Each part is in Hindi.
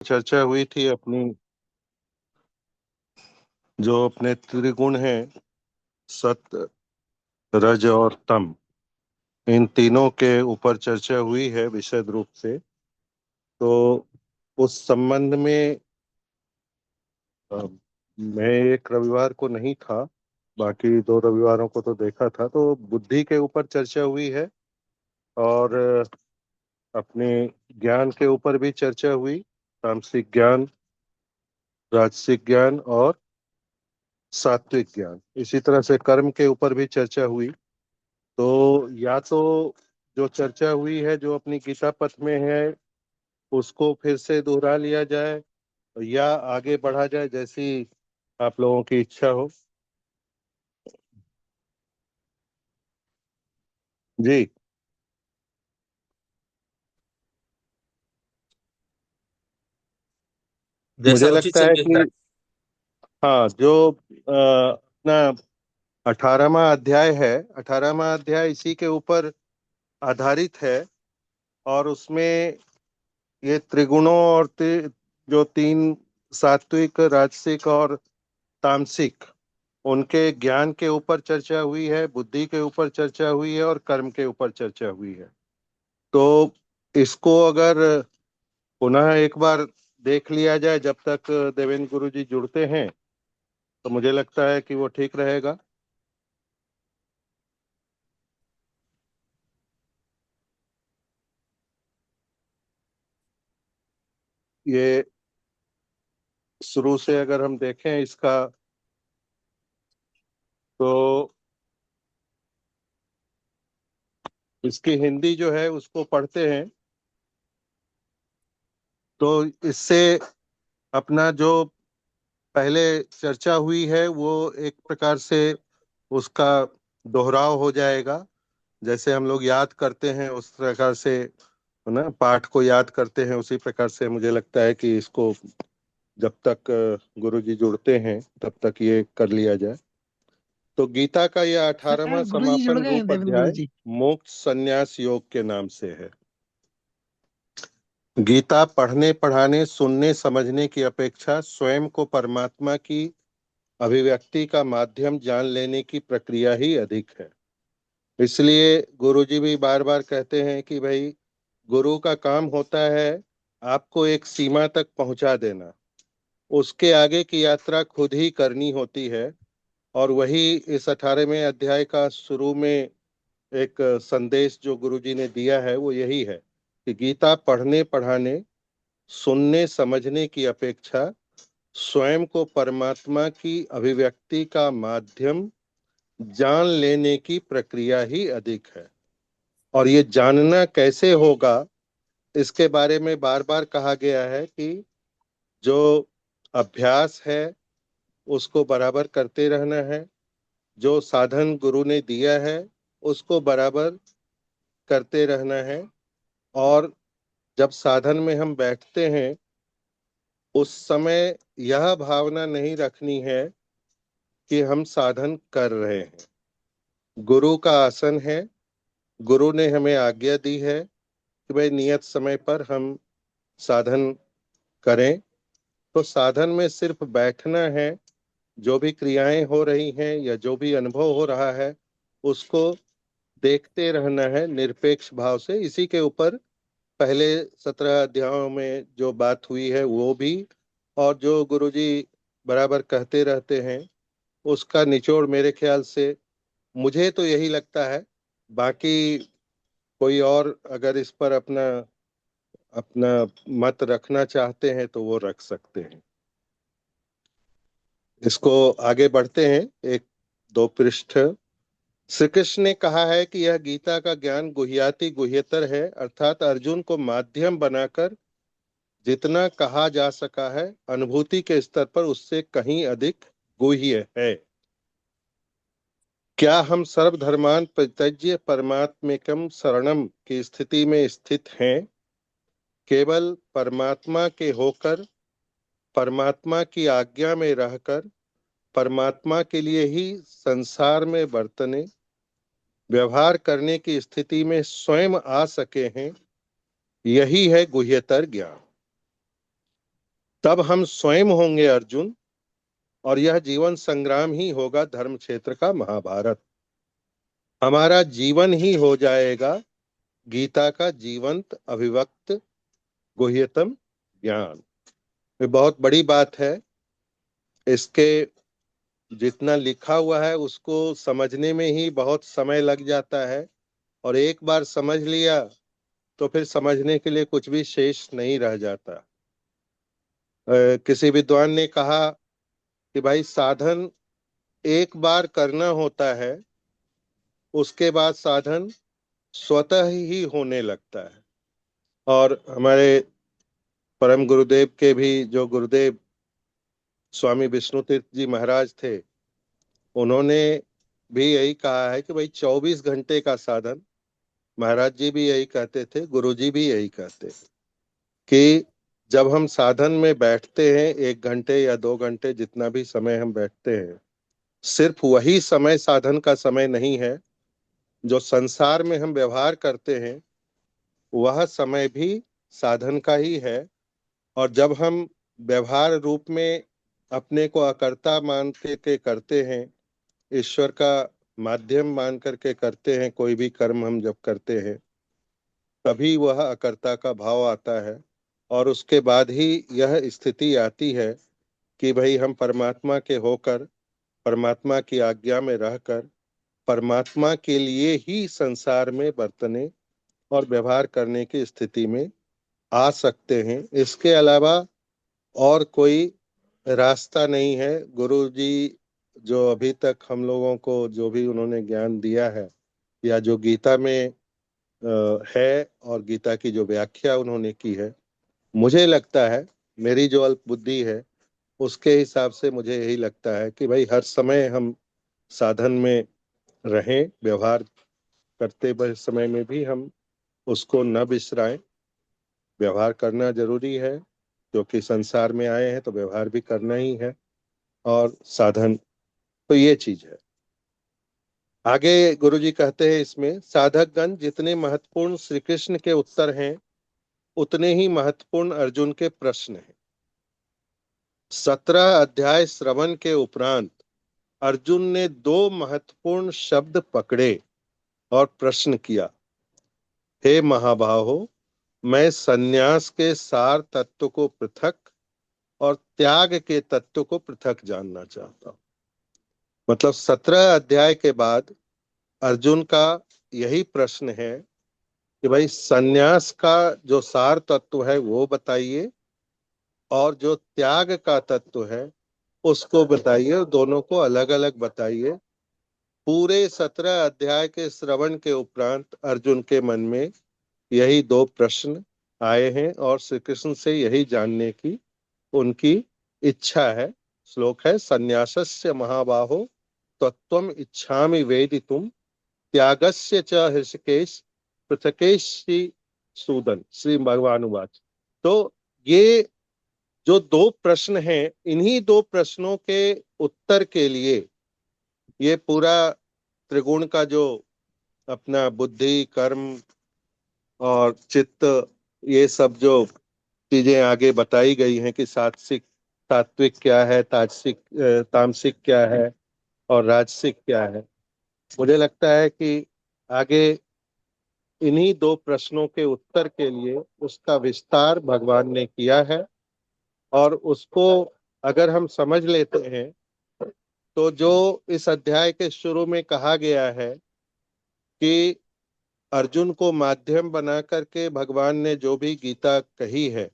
चर्चा हुई थी अपनी, जो अपने त्रिगुण हैं, सत्य, रज और तम, इन तीनों के ऊपर चर्चा हुई है विशद रूप से। तो उस संबंध में अ, मैं एक रविवार को नहीं था, बाकी दो रविवारों को तो देखा था। तो बुद्धि के ऊपर चर्चा हुई है और अपने ज्ञान के ऊपर भी चर्चा हुई, तामसिक ज्ञान, राजसिक ज्ञान और सात्विक ज्ञान। इसी तरह से कर्म के ऊपर भी चर्चा हुई। तो या तो जो चर्चा हुई है जो अपनी गीता पथ में है उसको फिर से दोहरा लिया जाए या आगे बढ़ा जाए, जैसी आप लोगों की इच्छा हो। जी। जैसा मुझे उचित लगता है समझे कि सर। हाँ, जो अपना 18वां अध्याय है, 18वां अध्याय इसी के ऊपर आधारित है। और उसमें ये त्रिगुणों और जो तीन, सात्विक, राजसिक और तामसिक, उनके ज्ञान के ऊपर चर्चा हुई है, बुद्धि के ऊपर चर्चा हुई है और कर्म के ऊपर चर्चा हुई है। तो इसको अगर पुनः एक बार देख लिया जाए जब तक देवेंद्र गुरु जी जुड़ते हैं, तो मुझे लगता है कि वो ठीक रहेगा। ये शुरू से अगर हम देखें इसका, तो इसकी हिंदी जो है उसको पढ़ते हैं तो इससे अपना जो पहले चर्चा हुई है वो एक प्रकार से उसका दोहराव हो जाएगा। जैसे हम लोग याद करते हैं उस प्रकार से, है ना, पाठ को याद करते हैं उसी प्रकार से मुझे लगता है कि इसको जब तक गुरु जी जुड़ते हैं तब तक ये कर लिया जाए। तो गीता का यह सर 18वां गुरु जी जुड़ समापन गए हैं, रूप देवेंद्र गुरु अध्याय जी। मोक्ष संन्यास योग के नाम से है। गीता पढ़ने, पढ़ाने, सुनने, समझने की अपेक्षा स्वयं को परमात्मा की अभिव्यक्ति का माध्यम जान लेने की प्रक्रिया ही अधिक है। इसलिए गुरुजी भी बार बार कहते हैं कि भाई, गुरु का काम होता है आपको एक सीमा तक पहुंचा देना, उसके आगे की यात्रा खुद ही करनी होती है। और वही इस 18वें अध्याय का शुरू में एक संदेश जो गुरुजी ने दिया है वो यही है कि गीता पढ़ने, पढ़ाने, सुनने, समझने की अपेक्षा स्वयं को परमात्मा की अभिव्यक्ति का माध्यम जान लेने की प्रक्रिया ही अधिक है। और ये जानना कैसे होगा, इसके बारे में बार बार कहा गया है कि जो अभ्यास है उसको बराबर करते रहना है, जो साधन गुरु ने दिया है उसको बराबर करते रहना है। और जब साधन में हम बैठते हैं उस समय यह भावना नहीं रखनी है कि हम साधन कर रहे हैं। गुरु का आसन है, गुरु ने हमें आज्ञा दी है कि भाई नियत समय पर हम साधन करें। तो साधन में सिर्फ बैठना है, जो भी क्रियाएं हो रही हैं या जो भी अनुभव हो रहा है उसको देखते रहना है निरपेक्ष भाव से। इसी के ऊपर पहले 17 अध्यायों में जो बात हुई है वो भी, और जो गुरुजी बराबर कहते रहते हैं उसका निचोड़ मेरे ख्याल से, मुझे तो यही लगता है। बाकी कोई और अगर इस पर अपना अपना मत रखना चाहते हैं तो वो रख सकते हैं। इसको आगे बढ़ते हैं, एक दो पृष्ठ। श्री कृष्ण ने कहा है कि यह गीता का ज्ञान गुह्याति गुह्यतर है, अर्थात अर्जुन को माध्यम बनाकर जितना कहा जा सका है अनुभूति के स्तर पर उससे कहीं अधिक गुह्य है। क्या हम सर्वधर्मान परित्यज्य परमात्मेकम शरणम की स्थिति में स्थित हैं, केवल परमात्मा के होकर, परमात्मा की आज्ञा में रहकर, परमात्मा के लिए ही संसार में बरतने, व्यवहार करने की स्थिति में स्वयं आ सके हैं? यही है गुह्यतर ज्ञान। तब हम स्वयं होंगे अर्जुन, और यह जीवन संग्राम ही होगा धर्म क्षेत्र का महाभारत। हमारा जीवन ही हो जाएगा गीता का जीवंत अभिव्यक्त गुह्यतम ज्ञान। ये बहुत बड़ी बात है। इसके जितना लिखा हुआ है उसको समझने में ही बहुत समय लग जाता है, और एक बार समझ लिया तो फिर समझने के लिए कुछ भी शेष नहीं रह जाता। किसी विद्वान ने कहा कि भाई साधन एक बार करना होता है, उसके बाद साधन स्वतः ही होने लगता है। और हमारे परम गुरुदेव के भी जो गुरुदेव स्वामी विष्णु तीर्थ जी महाराज थे, उन्होंने भी यही कहा है कि भाई 24 घंटे का साधन। महाराज जी भी यही कहते थे, गुरु जी भी यही कहते थे कि जब हम साधन में बैठते हैं 1 घंटे या 2 घंटे, जितना भी समय हम बैठते हैं, सिर्फ वही समय साधन का समय नहीं है। जो संसार में हम व्यवहार करते हैं वह समय भी साधन का ही है। और जब हम व्यवहार रूप में अपने को अकर्ता मान के करते हैं, ईश्वर का माध्यम मान करके करते हैं, कोई भी कर्म हम जब करते हैं तभी वह अकर्ता का भाव आता है। और उसके बाद ही यह स्थिति आती है कि भाई हम परमात्मा के होकर, परमात्मा की आज्ञा में रहकर, परमात्मा के लिए ही संसार में बरतने और व्यवहार करने की स्थिति में आ सकते हैं। इसके अलावा और कोई रास्ता नहीं है। गुरु जी जो अभी तक हम लोगों को जो भी उन्होंने ज्ञान दिया है, या जो गीता में है, और गीता की जो व्याख्या उन्होंने की है, मुझे लगता है, मेरी जो अल्प बुद्धि है उसके हिसाब से मुझे यही लगता है कि भाई हर समय हम साधन में रहें, व्यवहार करते हुए समय में भी हम उसको न बिसराएं। व्यवहार करना जरूरी है, क्योंकि संसार में आए हैं तो व्यवहार भी करना ही है। और साधन तो ये चीज है। आगे गुरु जी कहते हैं इसमें, साधकगण जितने महत्वपूर्ण श्री कृष्ण के उत्तर हैं उतने ही महत्वपूर्ण अर्जुन के प्रश्न हैं। 17 अध्याय श्रवण के उपरांत अर्जुन ने दो महत्वपूर्ण शब्द पकड़े और प्रश्न किया, हे महाबाहो, मैं सन्यास के सार तत्व को पृथक और त्याग के तत्व को पृथक जानना चाहता हूं। मतलब 17 अध्याय के बाद अर्जुन का यही प्रश्न है कि भाई सन्यास का जो सार तत्व है वो बताइए, और जो त्याग का तत्व है उसको बताइए, दोनों को अलग अलग बताइए। पूरे 17 अध्याय के श्रवण के उपरांत अर्जुन के मन में यही दो प्रश्न आए हैं, और श्री कृष्ण से यही जानने की उनकी इच्छा है। श्लोक है, संन्यासस्य महाबाहो तत्त्वम् इच्छामि वेदितुम, त्यागस्य च ऋषिकेश पृथकेशी सूदन। श्री भगवान उवाच। तो ये जो दो प्रश्न हैं, इन्हीं दो प्रश्नों के उत्तर के लिए ये पूरा त्रिगुण का जो अपना बुद्धि, कर्म और चित्त, ये सब जो चीजें आगे बताई गई हैं कि सात्विक सात्विक क्या है, तामसिक क्या है, और राजसिक क्या है, मुझे लगता है कि आगे इन्हीं दो प्रश्नों के उत्तर के लिए उसका विस्तार भगवान ने किया है। और उसको अगर हम समझ लेते हैं तो जो इस अध्याय के शुरू में कहा गया है कि अर्जुन को माध्यम बना करके भगवान ने जो भी गीता कही है,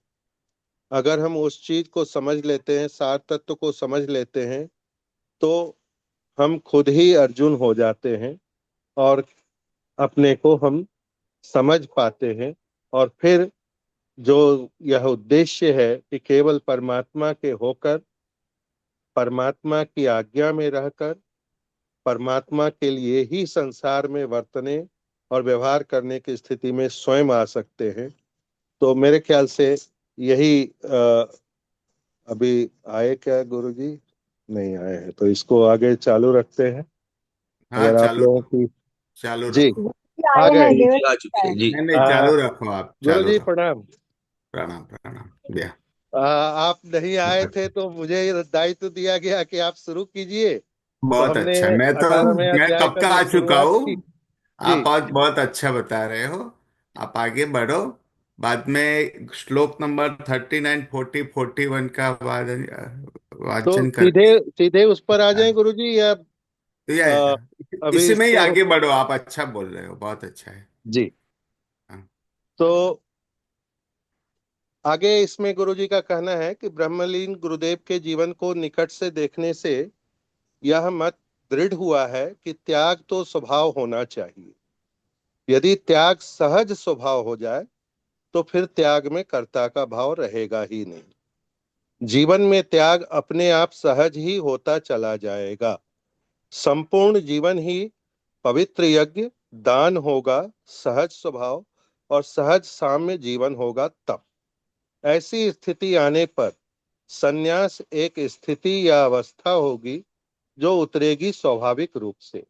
अगर हम उस चीज को समझ लेते हैं, सार तत्व को समझ लेते हैं, तो हम खुद ही अर्जुन हो जाते हैं और अपने को हम समझ पाते हैं। और फिर जो यह उद्देश्य है कि केवल परमात्मा के होकर, परमात्मा की आज्ञा में रहकर, परमात्मा के लिए ही संसार में वर्तने और व्यवहार करने की स्थिति में स्वयं आ सकते हैं। तो मेरे ख्याल से यही अभी आए क्या गुरु जी? नहीं आए हैं, तो इसको आगे चालू रखते हैं। हाँ, अगर आप चालू लोगों की चालू जी रखो। आ आए गए। हैं, जी देवर जी आ चुके हैं जी। नहीं नहीं, आ, चालू रखो, आप गुरु चालू जी रखो। प्रणाम। प्रणाम प्रणाम भैया। आप नहीं आए थे तो मुझे दायित्व दिया गया कि आप शुरू कीजिए। तो बहुत हमने अच्छा।18वें मैं अध्याय कब का का जो आ चुका शुरुआत हूँ। की। आप जी। बहुत बहुत अच्छा बता रहे हो। आप आगे बढ़ो। बाद में श्लोक नंबर 39, 40, 41 का बाद तो वाचन कर। सीधे सीधे उस पर आ जाएं गुरुजी, या तो अ, अभी इसी में ही इसको। आगे बढ़ो। आप अच्छा बोल रहे हो, बहुत अच्छा है। जी। हाँ। तो आगे इसमें गुरुजी का कहना है कि ब्रह्मलीन गुरुदेव के जीवन को निकट से देखने से यह मत दृढ़ हुआ है कि त्याग तो स्वभाव होना चाहिए। यदि त्याग सहज स्वभाव हो जाए तो फिर त्याग में कर्ता का भाव रहेगा ही नहीं। जीवन में त्याग अपने आप सहज ही होता चला जाएगा। संपूर्ण जीवन ही पवित्र यज्ञ दान होगा, सहज स्वभाव और सहज साम्य जीवन होगा तब। ऐसी स्थिति आने पर संन्यास एक स्थिति या अवस्था होगी जो उतरेगी स्वाभाविक रूप से।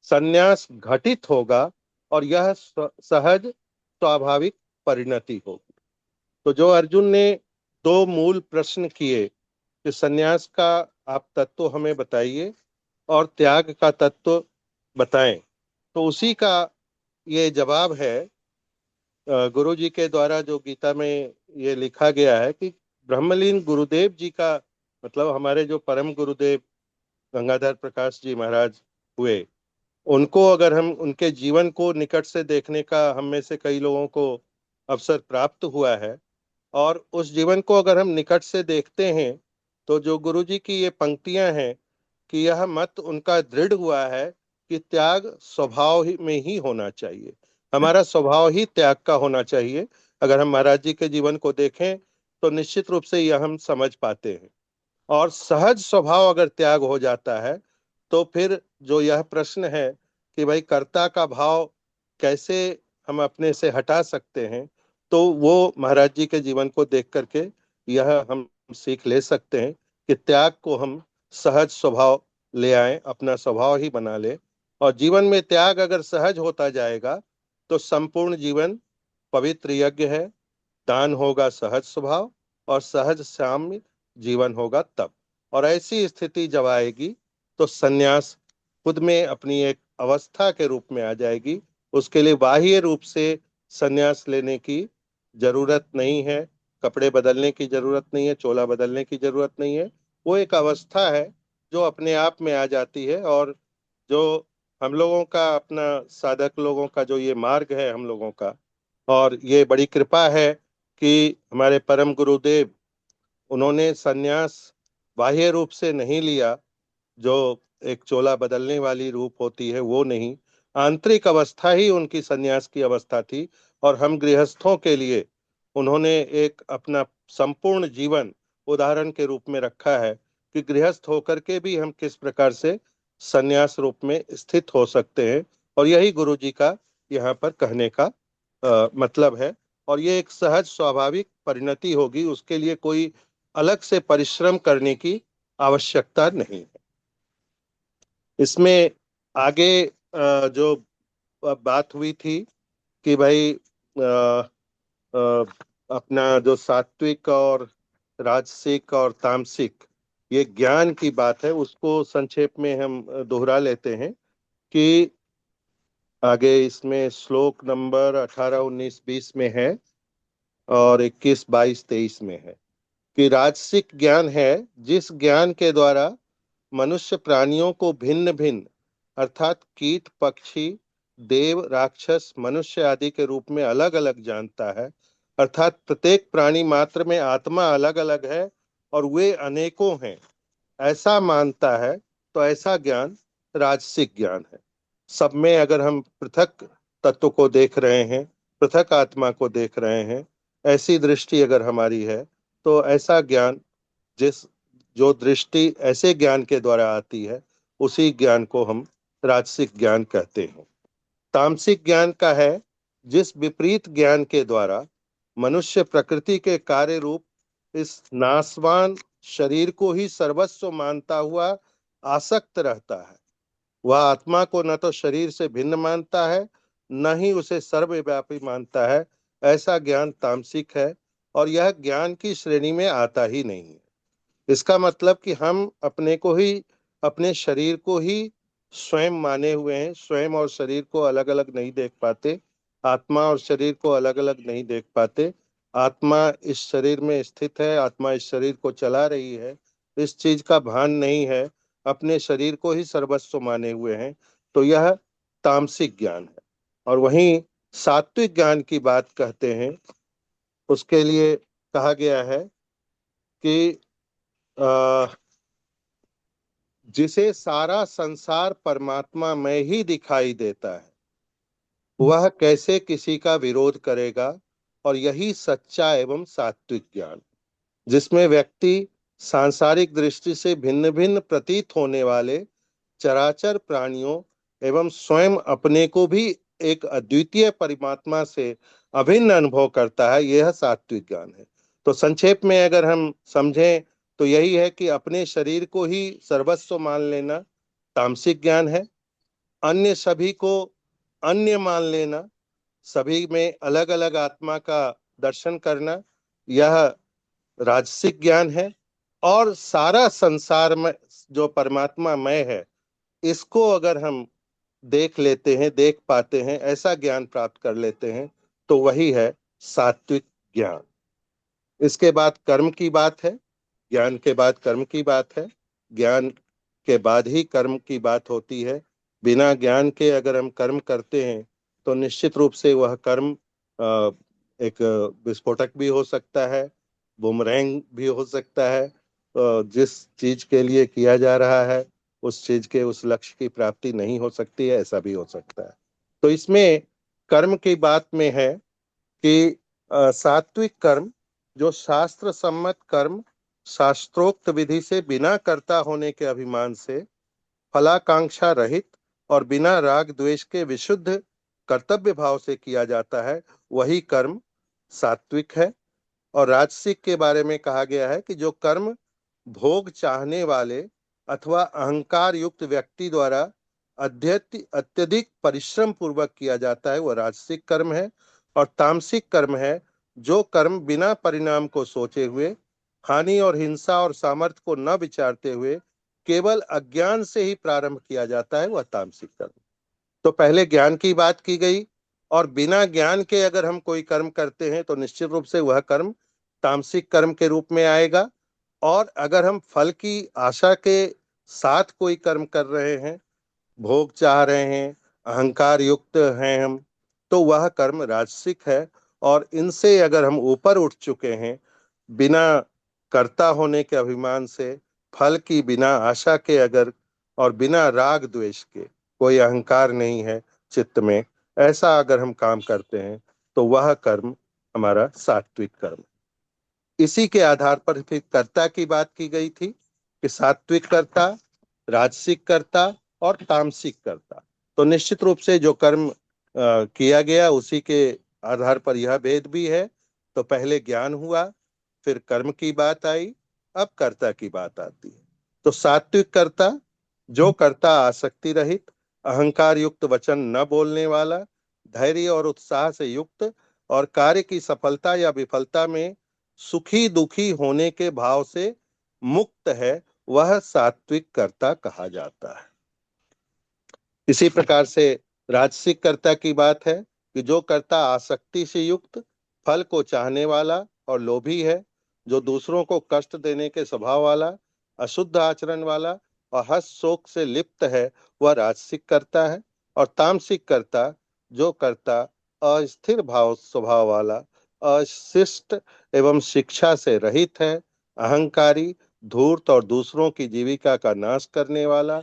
संन्यास घटित होगा और यह सहज स्वाभाविक परिणति होगी। तो जो अर्जुन ने दो मूल प्रश्न किए कि संन्यास का आप तत्व हमें बताइए और त्याग का तत्व बताएं, तो उसी का ये जवाब है गुरु जी के द्वारा, जो गीता में ये लिखा गया है कि ब्रह्मलीन गुरुदेव जी का मतलब हमारे जो परम गुरुदेव गंगाधर प्रकाश जी महाराज हुए, उनको अगर हम उनके जीवन को निकट से देखने का हम में से कई लोगों को अवसर प्राप्त हुआ है, और उस जीवन को अगर हम निकट से देखते हैं तो जो गुरु जी की ये पंक्तियां हैं कि यह मत उनका दृढ़ हुआ है कि त्याग स्वभाव ही में ही होना चाहिए। हमारा स्वभाव ही त्याग का होना चाहिए। अगर हम महाराज जी के जीवन को देखें तो निश्चित रूप से यह हम समझ पाते हैं। और सहज स्वभाव अगर त्याग हो जाता है तो फिर जो यह प्रश्न है कि भाई कर्ता का भाव कैसे हम अपने से हटा सकते हैं, तो वो महाराज जी के जीवन को देख करके यह हम सीख ले सकते हैं कि त्याग को हम सहज स्वभाव ले आए, अपना स्वभाव ही बना ले। और जीवन में त्याग अगर सहज होता जाएगा तो संपूर्ण जीवन पवित्र यज्ञ है, दान होगा सहज स्वभाव और सहज साम्य जीवन होगा तब। और ऐसी स्थिति जब आएगी तो सन्यास खुद में अपनी एक अवस्था के रूप में आ जाएगी। उसके लिए बाह्य रूप से सन्यास लेने की जरूरत नहीं है, कपड़े बदलने की जरूरत नहीं है, चोला बदलने की जरूरत नहीं है। वो एक अवस्था है जो अपने आप में आ जाती है। और जो हम लोगों का अपना साधक लोगों का जो ये मार्ग है हम लोगों का, और ये बड़ी कृपा है कि हमारे परम गुरुदेव, उन्होंने सन्यास बाह्य रूप से नहीं लिया, जो एक चोला बदलने वाली रूप होती है वो नहीं, आंतरिक अवस्था ही उनकी सन्यास की अवस्था थी। और हम गृहस्थों के लिए उन्होंने एक अपना संपूर्ण जीवन उदाहरण के रूप में रखा है कि गृहस्थ होकर के भी हम किस प्रकार से सन्यास रूप में स्थित हो सकते हैं। और यही गुरु जी का यहाँ पर कहने का मतलब है। और ये एक सहज स्वाभाविक परिणति होगी, उसके लिए कोई अलग से परिश्रम करने की आवश्यकता नहीं है। इसमें आगे जो बात हुई थी कि भाई अपना जो सात्विक और राजसिक और तामसिक ये ज्ञान की बात है, उसको संक्षेप में हम दोहरा लेते हैं कि आगे इसमें श्लोक नंबर 18, 19, 20 में है और 21, 22, 23 में है कि राजसिक ज्ञान है जिस ज्ञान के द्वारा मनुष्य प्राणियों को भिन्न भिन्न अर्थात कीट पक्षी देव राक्षस मनुष्य आदि के रूप में अलग अलग जानता है। अर्थात प्रत्येक प्राणी मात्र में आत्मा अलग अलग है और वे अनेकों हैं, ऐसा मानता है। तो ऐसा ज्ञान राजसिक ज्ञान है। सब में अगर हम पृथक तत्व को देख रहे हैं, पृथक आत्मा को देख रहे हैं, ऐसी दृष्टि अगर हमारी है, तो ऐसा ज्ञान, जिस जो दृष्टि ऐसे ज्ञान के द्वारा आती है, उसी ज्ञान को हम राजसिक ज्ञान कहते हैं। तामसिक ज्ञान का है जिस विपरीत ज्ञान के द्वारा मनुष्य प्रकृति के कार्य रूप इस नासवान शरीर को ही सर्वस्व मानता हुआ आसक्त रहता है। वह आत्मा को न तो शरीर से भिन्न मानता है, न ही उसे सर्वव्यापी मानता है। ऐसा ज्ञान तामसिक है। और यह ज्ञान की श्रेणी में आता ही नहीं है। इसका मतलब कि हम अपने को ही, अपने शरीर को ही स्वयं माने हुए हैं, स्वयं और शरीर को अलग अलग नहीं देख पाते, आत्मा और शरीर को अलग अलग नहीं देख पाते। आत्मा इस शरीर में स्थित है, आत्मा इस शरीर को चला रही है, इस चीज का भान नहीं है, अपने शरीर को ही सर्वस्व माने हुए हैं। तो यह तामसिक ज्ञान है। और वहीं सात्विक ज्ञान की बात कहते हैं, उसके लिए कहा गया है कि अ, जिसे सारा संसार परमात्मा में ही दिखाई देता है, वह कैसे किसी का विरोध करेगा। और यही सच्चा एवं सात्विक ज्ञान, जिसमें व्यक्ति सांसारिक दृष्टि से भिन्न भिन्न प्रतीत होने वाले चराचर प्राणियों एवं स्वयं अपने को भी एक अद्वितीय परमात्मा से अभिन्न अनुभव करता है, यह सात्विक ज्ञान है। तो संक्षेप में अगर हम समझें तो यही है कि अपने शरीर को ही सर्वस्व मान लेना तामसिक ज्ञान है, अन्य सभी को अन्य मान लेना, सभी में अलग अलग आत्मा का दर्शन करना, यह राजसिक ज्ञान है। और सारा संसार में जो परमात्मा मय है, इसको अगर हम देख लेते हैं, देख पाते हैं, ऐसा ज्ञान प्राप्त कर लेते हैं, तो वही है सात्विक ज्ञान। इसके बाद कर्म की बात है, ज्ञान के बाद कर्म की बात है, ज्ञान के बाद ही कर्म की बात होती है। बिना ज्ञान के अगर हम कर्म करते हैं तो निश्चित रूप से वह कर्म एक विस्फोटक भी हो सकता है, बुमरैंग भी हो सकता है। जिस चीज के लिए किया जा रहा है उस चीज के, उस लक्ष्य की प्राप्ति नहीं हो सकती है, ऐसा भी हो सकता है। तो इसमें कर्म की बात में है कि सात्विक कर्म, जो शास्त्र सम्मत कर्म, शास्त्रोक्त विधि से बिना कर्ता होने के अभिमान से फलाकांक्षा रहित और बिना राग द्वेष के विशुद्ध कर्तव्य भाव से किया जाता है, वही कर्म सात्विक है। और राजसिक के बारे में कहा गया है कि जो कर्म भोग चाहने वाले अथवा अहंकार युक्त व्यक्ति द्वारा अत्यधिक परिश्रम पूर्वक किया जाता है, वह राजसिक कर्म है। और तामसिक कर्म है जो कर्म बिना परिणाम को सोचे हुए, हानि और हिंसा और सामर्थ्य को न विचारते हुए केवल अज्ञान से ही प्रारंभ किया जाता है, वह तामसिक कर्म। तो पहले ज्ञान की बात की गई, और बिना ज्ञान के अगर हम कोई कर्म करते हैं तो निश्चित रूप से वह कर्म तामसिक कर्म के रूप में आएगा। और अगर हम फल की आशा के साथ कोई कर्म कर रहे हैं, भोग चाह रहे हैं, अहंकार युक्त हैं हम, तो वह कर्म राजसिक है। और इनसे अगर हम ऊपर उठ चुके हैं, बिना कर्ता होने के अभिमान से, फल की बिना आशा के अगर, और बिना राग द्वेष के, कोई अहंकार नहीं है चित्त में, ऐसा अगर हम काम करते हैं तो वह कर्म हमारा सात्विक कर्म। इसी के आधार पर फिर कर्ता की बात की गई थी कि सात्विक कर्ता, राजसिक कर्ता और तामसिक कर्ता। तो निश्चित रूप से जो कर्म किया गया उसी के आधार पर यह भेद भी है। तो पहले ज्ञान हुआ, फिर कर्म की बात आई, अब कर्ता की बात आती है। तो सात्विक कर्ता, जो कर्ता आसक्ति रहित, अहंकार युक्त वचन न बोलने वाला, धैर्य और उत्साह से युक्त और कार्य की सफलता या विफलता में सुखी दुखी होने के भाव से मुक्त है, वह सात्विक कर्ता कहा जाता है। इसी प्रकार से राजसिक कर्ता की बात है कि जो कर्ता आसक्ति से युक्त, फल को चाहने वाला और लोभी है, जो दूसरों को कष्ट देने के स्वभाव वाला, अशुद्ध आचरण वाला और हर्ष शोक से लिप्त है, वह राजसिक कर्ता है। और तामसिक कर्ता, जो कर्ता अस्थिर भाव स्वभाव वाला, अशिष्ट एवं शिक्षा से रहित है, अहंकारी, धूर्त और दूसरों की जीविका का नाश करने वाला,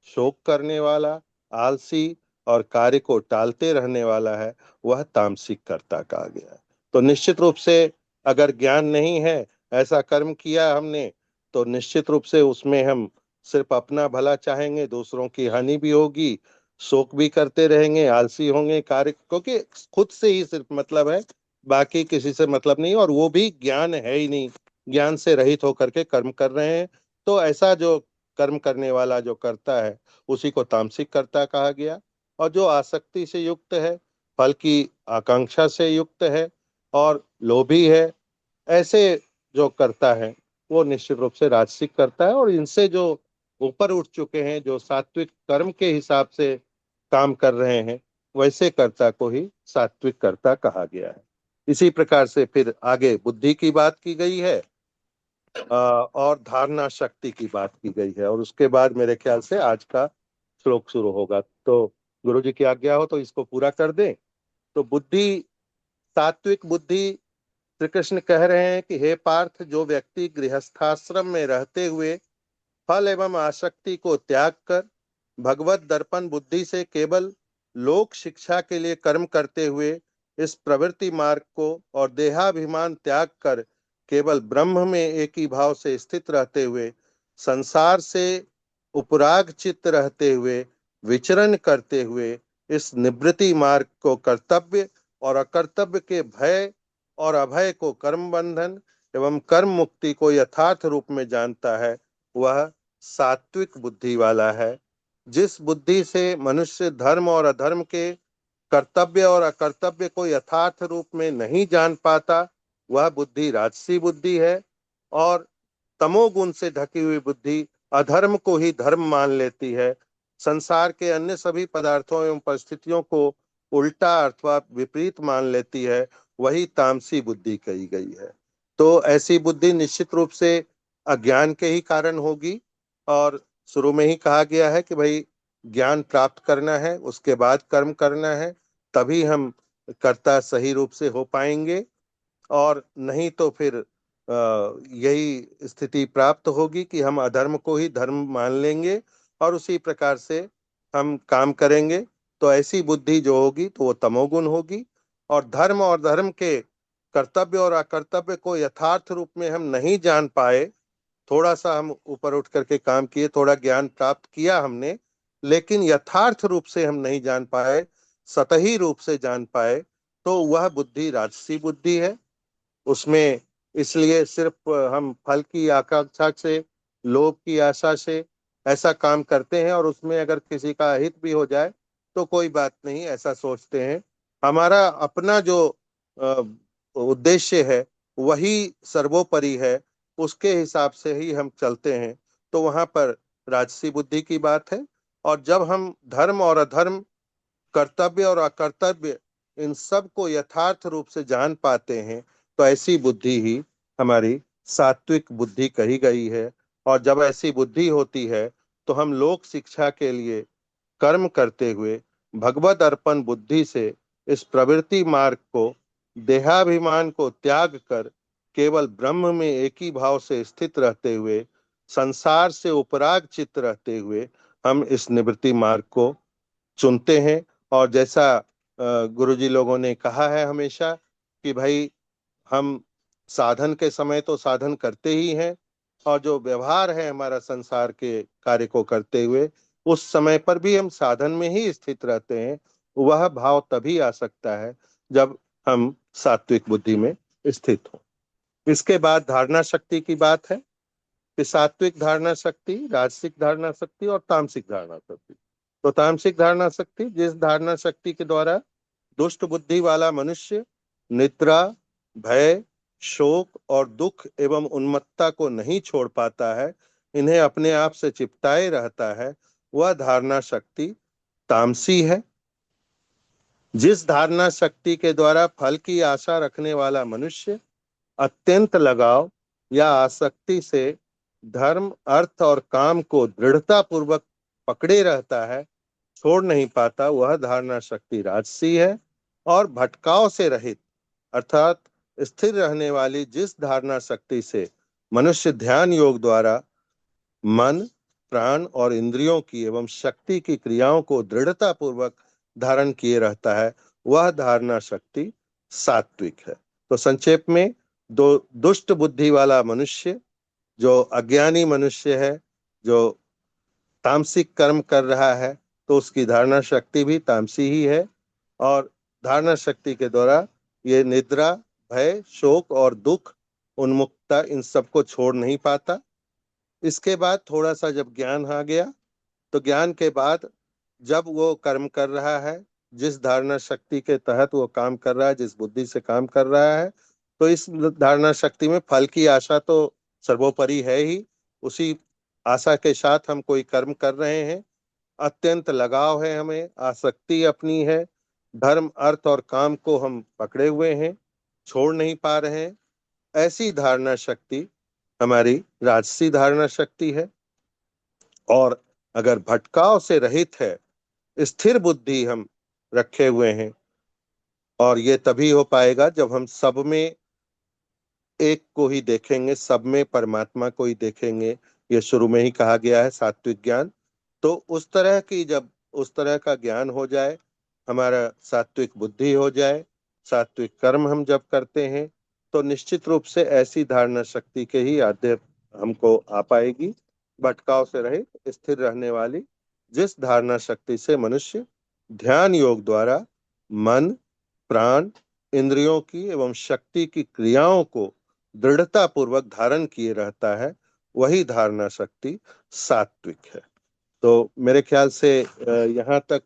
शोक करने वाला, आलसी और कार्य को टालते रहने वाला है, वह तामसिक कर्ता कहा गया है। तो निश्चित रूप से अगर ज्ञान नहीं है, ऐसा कर्म किया हमने, तो निश्चित रूप से उसमें हम सिर्फ अपना भला चाहेंगे, दूसरों की हानि भी होगी, शोक भी करते रहेंगे, आलसी होंगे, कार्य, क्योंकि खुद से ही सिर्फ मतलब है, बाकी किसी से मतलब नहीं, और वो भी ज्ञान है ही नहीं, ज्ञान से रहित होकर के कर्म कर रहे हैं। तो ऐसा जो कर्म करने वाला जो करता है, उसी को तामसिक कर्ता कहा गया। और जो आसक्ति से युक्त है, फल की आकांक्षा से युक्त है और लोभी है, ऐसे जो करता है वो निश्चित रूप से राजसिक करता है। और इनसे जो ऊपर उठ चुके हैं, जो सात्विक कर्म के हिसाब से काम कर रहे हैं, वैसे कर्ता को ही सात्विक कर्ता कहा गया है। इसी प्रकार से फिर आगे बुद्धि की बात की गई है, और धारणा शक्ति की बात की गई है, और उसके बाद मेरे ख्याल से आज का श्लोक शुरू होगा। तो गुरु जी की आज्ञा हो तो इसको पूरा कर दें। तो बुद्धि, सात्विक बुद्धि, श्री कृष्ण कह रहे हैं कि हे पार्थ, जो व्यक्ति गृहस्थाश्रम में रहते हुए फल एवं आसक्ति को त्याग कर भगवत दर्पण बुद्धि से केवल लोक शिक्षा के लिए कर्म करते हुए इस प्रवृत्ति मार्ग को और देहाभिमान त्याग कर केवल ब्रह्म में एक ही भाव से स्थित रहते हुए संसार से उपराग चित्त रहते हुए विचरण करते हुए इस निवृत्ति मार्ग को कर्तव्य और अकर्तव्य के भय और अभय को कर्म बंधन एवं कर्म मुक्ति को यथार्थ रूप में जानता है, वह सात्विक बुद्धि वाला है। जिस बुद्धि से मनुष्य धर्म और अधर्म के, कर्तव्य और अकर्तव्य को यथार्थ रूप में नहीं जान पाता, वह बुद्धि राजसी बुद्धि है। और तमोगुण से ढकी हुई बुद्धि अधर्म को ही धर्म मान लेती है, संसार के अन्य सभी पदार्थों एवं परिस्थितियों को उल्टा अथवा विपरीत मान लेती है, वही तामसी बुद्धि कही गई है। तो ऐसी बुद्धि निश्चित रूप से अज्ञान के ही कारण होगी। और शुरू में ही कहा गया है कि भाई ज्ञान प्राप्त करना है, उसके बाद कर्म करना है, तभी हम कर्ता सही रूप से हो पाएंगे। और नहीं तो फिर यही स्थिति प्राप्त होगी कि हम अधर्म को ही धर्म मान लेंगे और उसी प्रकार से हम काम करेंगे। तो ऐसी बुद्धि जो होगी तो वो तमोगुण होगी। और धर्म और धर्म के, कर्तव्य और अकर्तव्य को यथार्थ रूप में हम नहीं जान पाए, थोड़ा सा हम ऊपर उठ करके काम किए, थोड़ा ज्ञान प्राप्त किया हमने, लेकिन यथार्थ रूप से हम नहीं जान पाए, सतही रूप से जान पाए, तो वह बुद्धि राजसी बुद्धि है। उसमें इसलिए सिर्फ हम फल की आकांक्षा से, लोभ की आशा से ऐसा काम करते हैं, और उसमें अगर किसी का हित भी हो जाए तो कोई बात नहीं, ऐसा सोचते हैं। हमारा अपना जो अ, उद्देश्य है वही सर्वोपरि है, उसके हिसाब से ही हम चलते हैं। तो वहां पर राजसी बुद्धि की बात है। और जब हम धर्म और अधर्म, कर्तव्य और अकर्तव्य, इन सब को यथार्थ रूप से जान पाते हैं, तो ऐसी बुद्धि ही हमारी सात्विक बुद्धि कही गई है। और जब ऐसी बुद्धि होती है तो हम लोक शिक्षा के लिए कर्म करते हुए भगवत अर्पण बुद्धि से इस प्रवृत्ति मार्ग को, देहाभिमान को त्याग कर केवल ब्रह्म में एक ही भाव से स्थित रहते हुए संसार से उपराग चित्त रहते हुए हम इस निवृत्ति मार्ग को चुनते हैं। और जैसा गुरुजी लोगों ने कहा है हमेशा कि भाई हम साधन के समय तो साधन करते ही हैं, और जो व्यवहार है हमारा संसार के कार्य को करते हुए, उस समय पर भी हम साधन में ही स्थित रहते हैं। वह भाव तभी आ सकता है जब हम सात्विक बुद्धि में स्थित हों। इसके बाद धारणा शक्ति की बात है कि सात्विक धारणा शक्ति, राजसिक धारणा शक्ति और तामसिक धारणा शक्ति। तो तामसिक धारणा शक्ति, जिस धारणा शक्ति के द्वारा दुष्ट बुद्धि वाला मनुष्य निद्रा, भय, शोक और दुख एवं उन्मत्तता को नहीं छोड़ पाता है, इन्हें अपने आप से चिपटाए रहता है, वह धारणा शक्ति तामसी है। जिस धारणा शक्ति के द्वारा फल की आशा रखने वाला मनुष्य अत्यंत लगाव या आसक्ति से धर्म, अर्थ और काम को दृढ़ता पूर्वक पकड़े रहता है, छोड़ नहीं पाता, वह धारणा शक्ति राजसी है। और भटकाव से रहित अर्थात स्थिर रहने वाली जिस धारणा शक्ति से मनुष्य ध्यान योग द्वारा मन, प्राण और इंद्रियों की एवं शक्ति की क्रियाओं को दृढ़ता पूर्वक धारण किए रहता है, वह धारणा शक्ति सात्विक है। तो संक्षेप में, दो दुष्ट बुद्धि वाला मनुष्य, जो अज्ञानी मनुष्य है, जो तामसिक कर्म कर रहा है, तो उसकी धारणा शक्ति भी तामसी ही है। और धारणा शक्ति के द्वारा ये निद्रा, भय, शोक और दुख, उन्मुक्तता, इन सबको छोड़ नहीं पाता। इसके बाद थोड़ा सा जब ज्ञान आ गया, तो ज्ञान के बाद जब वो कर्म कर रहा है, जिस धारणा शक्ति के तहत वो काम कर रहा है, जिस बुद्धि से काम कर रहा है, तो इस धारणा शक्ति में फल की आशा तो सर्वोपरि है ही। उसी आशा के साथ हम कोई कर्म कर रहे हैं, अत्यंत लगाव है, हमें आसक्ति अपनी है, धर्म अर्थ और काम को हम पकड़े हुए हैं, छोड़ नहीं पा रहे हैं। ऐसी धारणा शक्ति हमारी राजसी धारणा शक्ति है। और अगर भटकाव से रहित है, स्थिर बुद्धि हम रखे हुए हैं, और ये तभी हो पाएगा जब हम सब में एक को ही देखेंगे, सब में परमात्मा को ही देखेंगे। ये शुरू में ही कहा गया है, सात्विक ज्ञान। तो उस तरह की, जब उस तरह का ज्ञान हो जाए, हमारा सात्विक बुद्धि हो जाए, सात्विक कर्म हम जब करते हैं, तो निश्चित रूप से ऐसी धारणा शक्ति के ही आद्य हमको आ पाएगी, भटकाव से रहित स्थिर रहने वाली, जिस धारणा शक्ति से मनुष्य ध्यान योग द्वारा मन, प्राण, इंद्रियों की एवं शक्ति की क्रियाओं को दृढ़ता पूर्वक धारण किए रहता है, वही धारणा शक्ति सात्विक है। तो मेरे ख्याल से यहाँ तक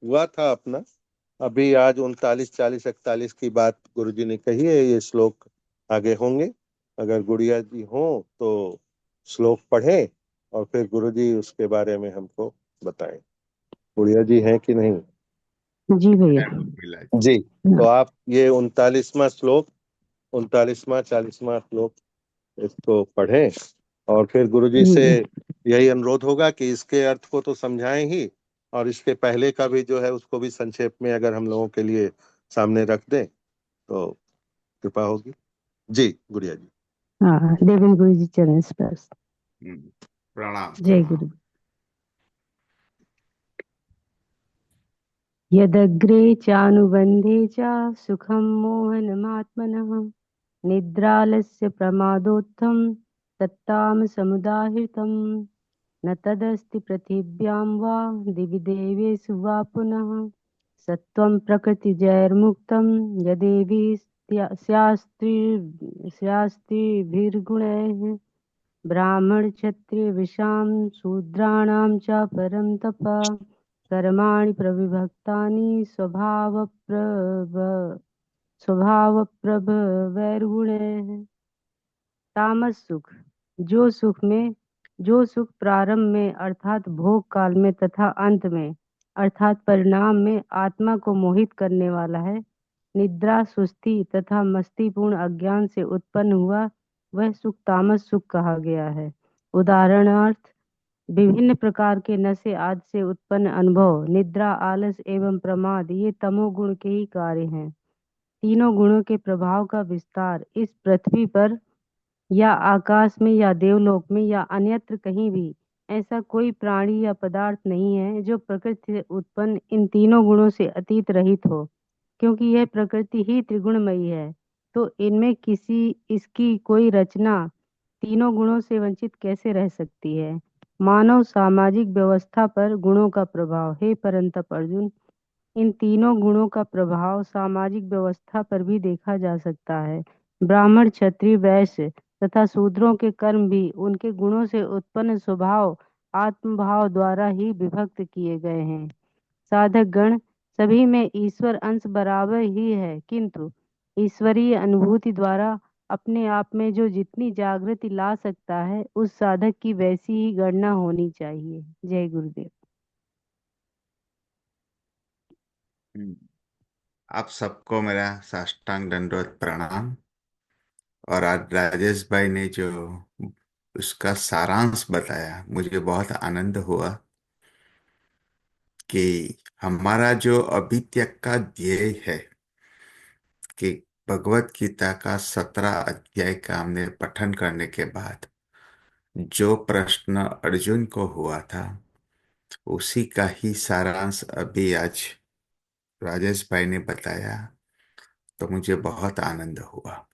हुआ था अपना। अभी आज 39, 40, 41 की बात गुरुजी ने कही है। ये श्लोक आगे होंगे। अगर गुड़िया जी हो तो श्लोक पढ़ें और फिर गुरुजी उसके बारे में हमको बताएं। गुड़िया जी हैं कि नहीं? जी भैया। मिला जी। जी, तो आप ये 39वां श्लोक, 39वां 40वां श्लोक इसको पढ़ें, और फिर गुरुजी से यही अनुरोध होगा कि इसके अर्थ को तो समझाएं ही, और इसके पहले का भी जो है उसको भी संक्षेप में अगर हम लोगों के लिए सामने रख दें तो कृपा होगी। जी गुड़िया जी। हाँ, देवेंद्र गुरु जी चरण स्पर्श। प्रणाम जय प्रणाम। गुरु। यदग्रे चानुबन्धे च सुखं मोहनमात्मनः निद्रालस्य प्रमादोत्थं तत्तामसमुदाहृतम् न तदस्ति पृथिव्यां वा दिवि देवेषु वा पुनः सत्त्वं प्रकृतिजैर्मुक्तं यदेवि स्यास्त्रिभिर्गुणैः ब्राह्मण क्षत्रिय विशाम शूद्राणां च परं तप कर्माणि प्रविभक्तानि स्वभावप्रभवैर्गुणैः। तामस सुख, जो सुख प्रारंभ में अर्थात भोग काल में तथा अंत में अर्थात परिणाम में आत्मा को मोहित करने वाला है, निद्रा सुस्ती तथा मस्तीपूर्ण अज्ञान से उत्पन्न हुआ, वह सुख तामस सुख कहा गया है। उदाहरणार्थ, विभिन्न प्रकार के नशे आदि से उत्पन्न अनुभव, निद्रा, आलस एवं प्रमाद ये तमोगुण के ही कार्य हैं। तीनों गुणों के प्रभाव का विस्तार इस पृथ्वी पर या आकाश में या देवलोक में या अन्यत्र कहीं भी ऐसा कोई प्राणी या पदार्थ नहीं है जो प्रकृति से उत्पन्न इन तीनों गुणों से अतीत रहित हो, क्योंकि यह प्रकृति ही त्रिगुणमयी है। तो इनमें किसी इसकी कोई रचना तीनों गुणों से वंचित कैसे रह सकती है? मानव सामाजिक व्यवस्था पर गुणों का प्रभाव। हे परंतप अर्जुन, इन तीनों गुणों का प्रभाव सामाजिक व्यवस्था पर भी देखा जा सकता है। ब्राह्मण, क्षत्रिय, वैश्य तथा शूद्रों के कर्म भी उनके गुणों से उत्पन्न स्वभाव आत्मभाव द्वारा ही विभक्त किए गए हैं। साधक गण सभी में ईश्वर अंश बराबर ही है, किंतु ईश्वरीय अनुभूति द्वारा अपने आप में जो जितनी जागृति ला सकता है, उस साधक की वैसी ही गणना होनी चाहिए। जय गुरुदेव। आप सबको मेरा साष्टांग दंडवत प्रणाम। और आज राजेश भाई ने जो उसका सारांश बताया, मुझे बहुत आनंद हुआ कि हमारा जो अभी तक का ध्येय है कि भगवत गीता का 17 अध्याय का हमने पठन करने के बाद जो प्रश्न अर्जुन को हुआ था, उसी का ही सारांश अभी आज राजेश भाई ने बताया, तो मुझे बहुत आनंद हुआ।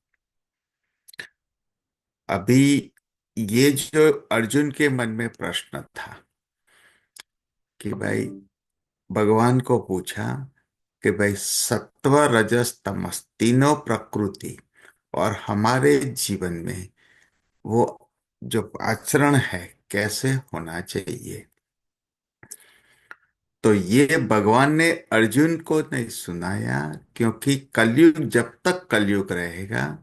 अभी ये जो अर्जुन के मन में प्रश्न था कि भाई, भगवान को पूछा कि भाई सत्व रजस तमस तीनों प्रकृति और हमारे जीवन में वो जो आचरण है कैसे होना चाहिए। तो ये भगवान ने अर्जुन को नहीं सुनाया, क्योंकि कलयुग जब तक कलयुग रहेगा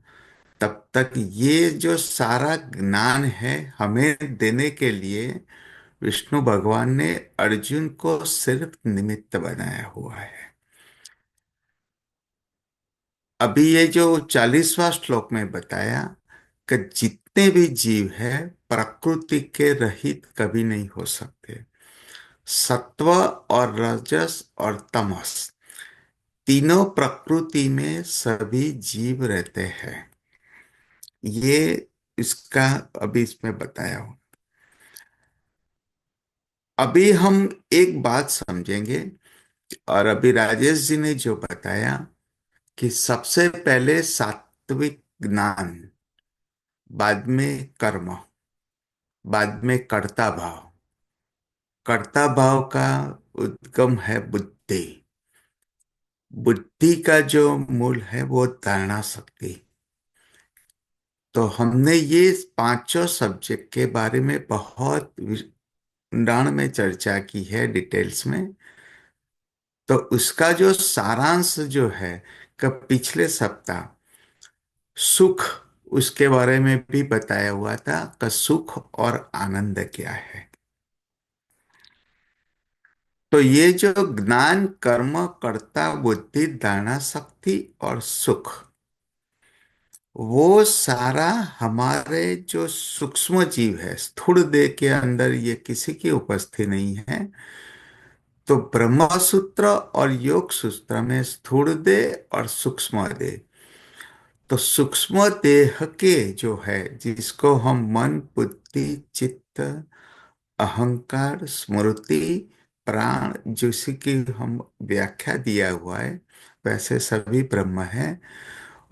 तब तक ये जो सारा ज्ञान है हमें देने के लिए विष्णु भगवान ने अर्जुन को सिर्फ निमित्त बनाया हुआ है। अभी ये जो 40वां श्लोक में बताया कि जितने भी जीव है प्रकृति के रहित कभी नहीं हो सकते। सत्व और रजस और तमस तीनों प्रकृति में सभी जीव रहते हैं। ये इसका अभी इसमें बताया हूं। अभी हम एक बात समझेंगे, और अभी राजेश जी ने जो बताया कि सबसे पहले सात्विक ज्ञान, बाद में कर्म, बाद में कर्ता भाव। कर्ता भाव का उद्गम है बुद्धि। बुद्धि का जो मूल है वो धारणा शक्ति। तो हमने ये पांचों सब्जेक्ट के बारे में बहुत ऊंडाण में चर्चा की है, डिटेल्स में। तो उसका जो सारांश जो है कि पिछले सप्ताह सुख, उसके बारे में भी बताया हुआ था कि सुख और आनंद क्या है। तो ये जो ज्ञान, कर्म, कर्ता, बुद्धि, धारणा शक्ति और सुख, वो सारा हमारे जो सूक्ष्म जीव है, स्थूल देह के अंदर ये किसी की उपस्थिति नहीं है। तो ब्रह्म सूत्र और योग सूत्र में स्थूल देह और सूक्ष्म देह, तो सूक्ष्म देह के जो है, जिसको हम मन, बुद्धि, चित्त, अहंकार, स्मृति, प्राण, जिसी की हम व्याख्या दिया हुआ है, वैसे सभी ब्रह्म है।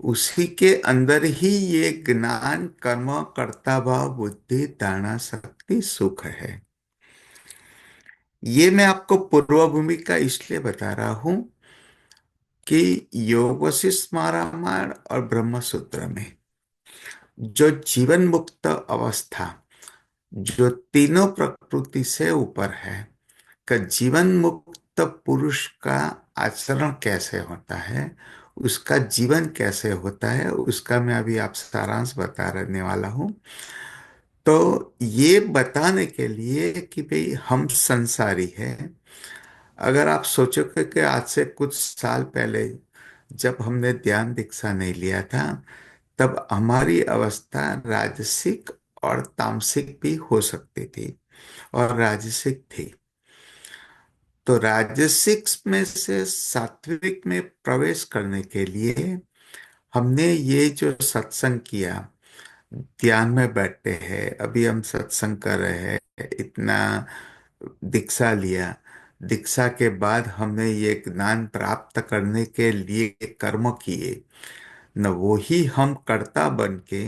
उसी के अंदर ही ये ज्ञान, कर्म, कर्ता भाव, बुद्धि, धारणा शक्ति, सुख है। ये मैं आपको पूर्व भूमिका इसलिए बता रहा हूं कि योग वशिष्ठ रामायण और ब्रह्म सूत्र में जो जीवन मुक्त अवस्था, जो तीनों प्रकृति से ऊपर है, का जीवन मुक्त पुरुष का आचरण कैसे होता है, उसका जीवन कैसे होता है, उसका मैं अभी आप सारांश बता रहने वाला हूं। तो ये बताने के लिए कि भाई हम संसारी हैं। अगर आप सोचोगे कि आज से कुछ साल पहले जब हमने ध्यान दीक्षा नहीं लिया था, तब हमारी अवस्था राजसिक और तामसिक भी हो सकती थी, और राजसिक थी। तो राजसिक में से सात्विक में प्रवेश करने के लिए हमने ये जो सत्संग किया, ध्यान में बैठे हैं, अभी हम सत्संग कर रहे हैं, इतना दीक्षा लिया, दीक्षा के बाद हमने ये ज्ञान प्राप्त करने के लिए कर्म किए न, वो ही हम कर्ता बन के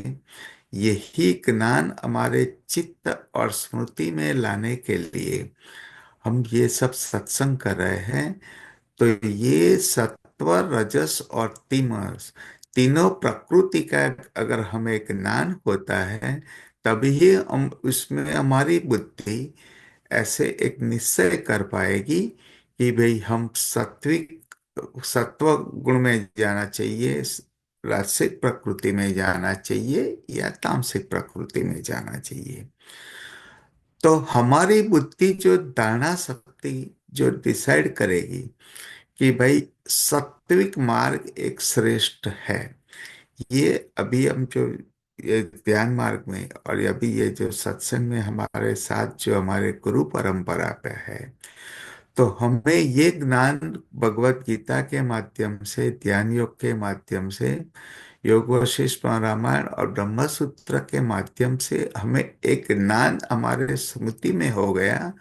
यही ज्ञान हमारे चित्त और स्मृति में लाने के लिए हम ये सब सत्संग कर रहे हैं। तो ये सत्व, रजस और तमस तीनों प्रकृति का अगर हमें ज्ञान होता है, तभी हम उसमें हमारी बुद्धि ऐसे एक निश्चय कर पाएगी कि भाई हम सात्विक, सत्व गुण में जाना चाहिए, राजसिक प्रकृति में जाना चाहिए, या तामसिक प्रकृति में जाना चाहिए। तो हमारी बुद्धि जो धारणा शक्ति जो डिसाइड करेगी कि भाई सात्विक मार्ग एक श्रेष्ठ है। ये अभी हम जो ये ध्यान मार्ग में और अभी ये जो सत्संग में हमारे साथ जो हमारे गुरु परंपरा पे है, तो हमें ये ज्ञान भगवत गीता के माध्यम से, ध्यान योग के माध्यम से, योग वशिष्ठ रामायण और ब्रह्म सूत्र के माध्यम से हमें एक ज्ञान हमारे स्मृति में हो गया।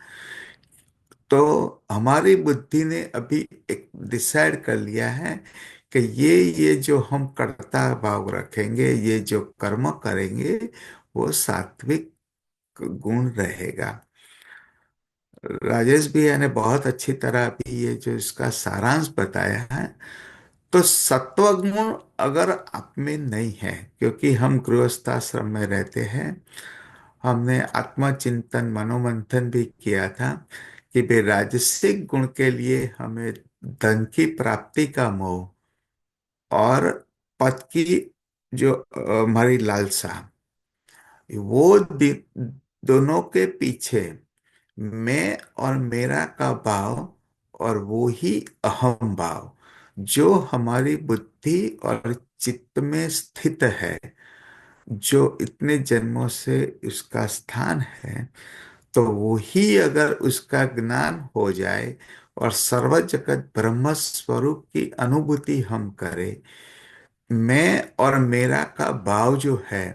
तो हमारी बुद्धि ने अभी एक डिसाइड कर लिया है कि ये जो हम कर्ता भाव रखेंगे, ये जो कर्म करेंगे, वो सात्विक गुण रहेगा। राजेश भैया ने बहुत अच्छी तरह अभी ये जो इसका सारांश बताया है। तो सत्वगुण अगर आप में नहीं है, क्योंकि हम गृहस्थाश्रम में रहते हैं, हमने आत्मचिंतन मनोमंथन भी किया था कि भाई राजसिक गुण के लिए हमें धन की प्राप्ति का मोह और पद की जो हमारी लालसा, वो दोनों के पीछे मैं और मेरा का भाव, और वो ही अहम भाव जो हमारी बुद्धि और चित्त में स्थित है, जो इतने जन्मों से उसका स्थान है, तो वो ही अगर उसका ज्ञान हो जाए और सर्व जगत ब्रह्म स्वरूप की अनुभूति हम करें, मैं और मेरा का भाव जो है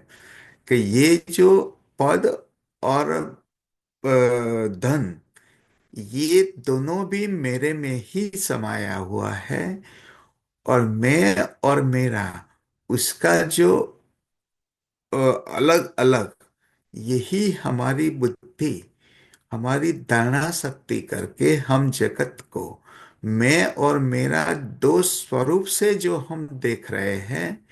कि ये जो पद और धन, ये दोनों भी मेरे में ही समाया हुआ है, और मैं और मेरा उसका जो अलग अलग, यही हमारी बुद्धि, हमारी धारणा शक्ति करके हम जगत को मैं और मेरा दो स्वरूप से जो हम देख रहे हैं,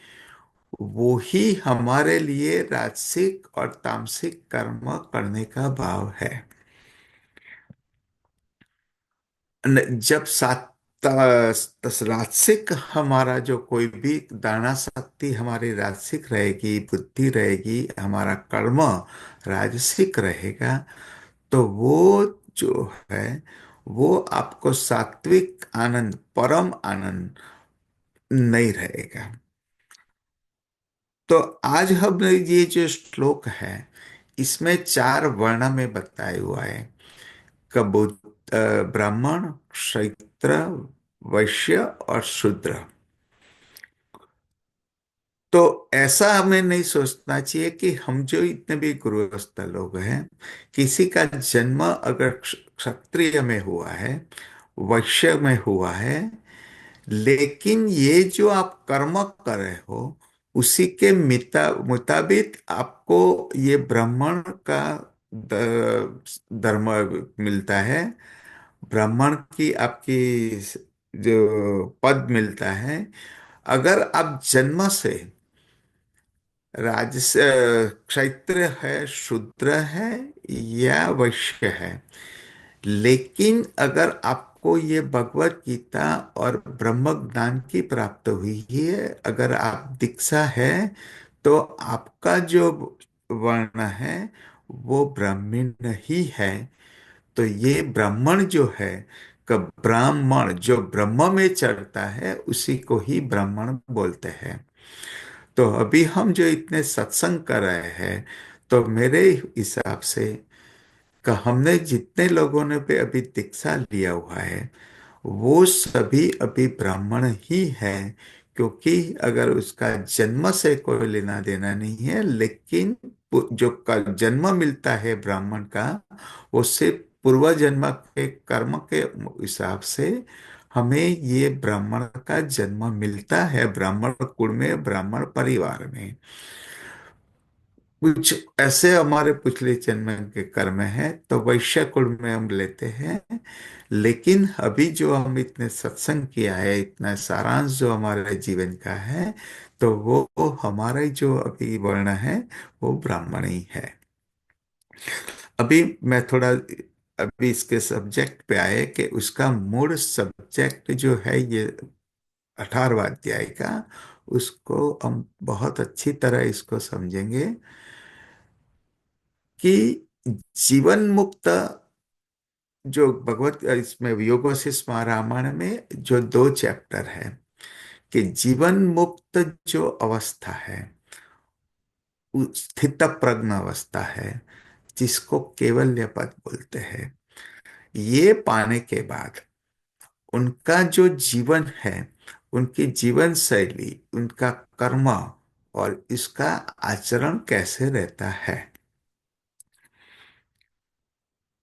वो ही हमारे लिए राजसिक और तामसिक कर्म करने का भाव है। जब राजसिक हमारा जो कोई भी धारणा शक्ति हमारी राजसिक रहेगी, बुद्धि रहेगी, हमारा कर्म राजसिक रहेगा, तो वो जो है वो आपको सात्विक आनंद, परम आनंद नहीं रहेगा। तो आज हम ये जो श्लोक है, इसमें चार वर्ण में बताया हुआ है, कबूत ब्राह्मण, क्षत्रिय, वैश्य और शूद्र। तो ऐसा हमें नहीं सोचना चाहिए कि हम जो इतने भी गुरुस्थ लोग हैं, किसी का जन्म अगर क्षत्रिय में हुआ है, वैश्य में हुआ है, लेकिन ये जो आप कर्म कर रहे हो, उसी के मुताबिक आपको ये ब्राह्मण का धर्म मिलता है, ब्राह्मण की आपकी जो पद मिलता है। अगर आप जन्म से क्षत्रिय है, शूद्र है या वैश्य है, लेकिन अगर आपको ये भगवत गीता और ब्रह्म ज्ञान की प्राप्त हुई है, अगर आप दीक्षा है, तो आपका जो वर्ण है वो ब्राह्मण ही है। तो ये ब्राह्मण जो है, का ब्राह्मण जो ब्रह्म में चढ़ता है उसी को ही ब्राह्मण बोलते हैं। तो अभी हम जो इतने सत्संग कर रहे हैं, तो मेरे हिसाब से का हमने जितने लोगों ने भी अभी दीक्षा लिया हुआ है, वो सभी अभी ब्राह्मण ही हैं। क्योंकि अगर उसका जन्म से कोई लेना देना नहीं है, लेकिन जो का जन्म मिलता है ब्राह्मण का, वो सिर्फ पूर्व जन्म के कर्म के हिसाब से हमें ये ब्राह्मण का जन्म मिलता है, ब्राह्मण कुल में, ब्राह्मण परिवार में। कुछ ऐसे हमारे पिछले जन्म के कर्म हैं तो वैश्य कुल में हम लेते हैं। लेकिन अभी जो हम इतने सत्संग किया है, इतना सारांश जो हमारे जीवन का है, तो वो हमारा जो अभी वर्ण है वो ब्राह्मण ही है। अभी मैं थोड़ा अभी इसके सब्जेक्ट पे आए कि उसका मूल सब्जेक्ट जो है ये 18वां अध्याय का, उसको हम बहुत अच्छी तरह इसको समझेंगे कि जीवन मुक्त जो भगवत इसमें योग वशिष्ठ महारामायण में जो दो चैप्टर है, कि जीवन मुक्त जो अवस्था है, स्थित प्रज्ञ अवस्था है, जिसको केवल्य पद बोलते हैं, ये पाने के बाद उनका जो जीवन है, उनकी जीवन शैली, उनका कर्म और इसका आचरण कैसे रहता है।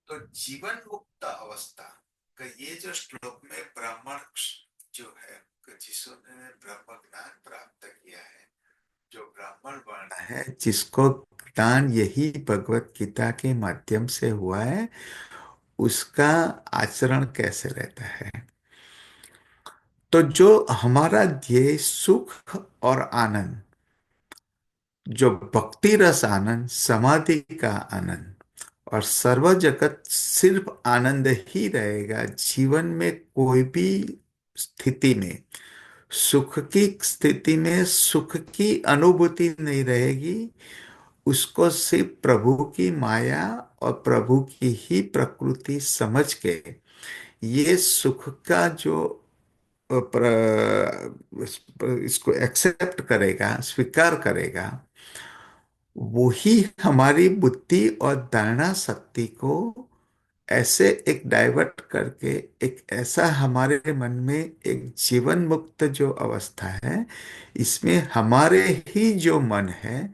तो जीवन मुक्त अवस्था का ये जो श्लोक में ब्राह्मण जो है, जिसने ब्रह्म ज्ञान प्राप्त किया है, जो ब्राह्मण वर्ण है, जिसको ज्ञान यही भगवत गीता के माध्यम से हुआ है, उसका आचरण कैसे रहता है। तो जो हमारा ध्येय सुख और आनंद, जो भक्ति रस आनंद, समाधि का आनंद और सर्व जगत सिर्फ आनंद ही रहेगा, जीवन में कोई भी स्थिति में सुख की स्थिति में सुख की अनुभूति नहीं रहेगी। उसको सिर्फ प्रभु की माया और प्रभु की ही प्रकृति समझ के ये सुख का जो इसको एक्सेप्ट करेगा, स्वीकार करेगा, वही हमारी बुद्धि और धारणा शक्ति को ऐसे एक डाइवर्ट करके एक ऐसा हमारे मन में एक जीवन मुक्त जो अवस्था है, इसमें हमारे ही जो मन है,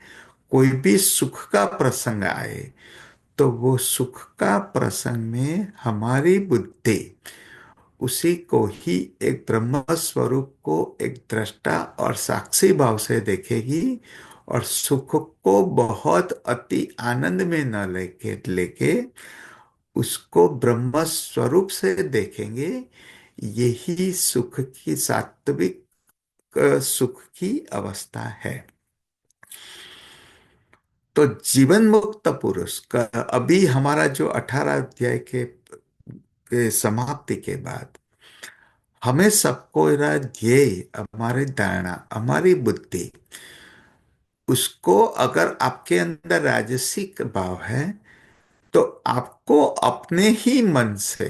कोई भी सुख का प्रसंग आए तो वो सुख का प्रसंग में हमारी बुद्धि उसी को ही एक ब्रह्म स्वरूप को एक दृष्टा और साक्षी भाव से देखेगी, और सुख को बहुत अति आनंद में न लेके लेके उसको ब्रह्म स्वरूप से देखेंगे। यही सुख की सात्विक सुख की अवस्था है। तो जीवन मुक्त पुरुष का अभी हमारा जो 18 अध्याय के समाप्ति के बाद हमें सबको यह ध्येय, हमारी धारणा, हमारी बुद्धि, उसको अगर आपके अंदर राजसिक भाव है तो आपको अपने ही मन से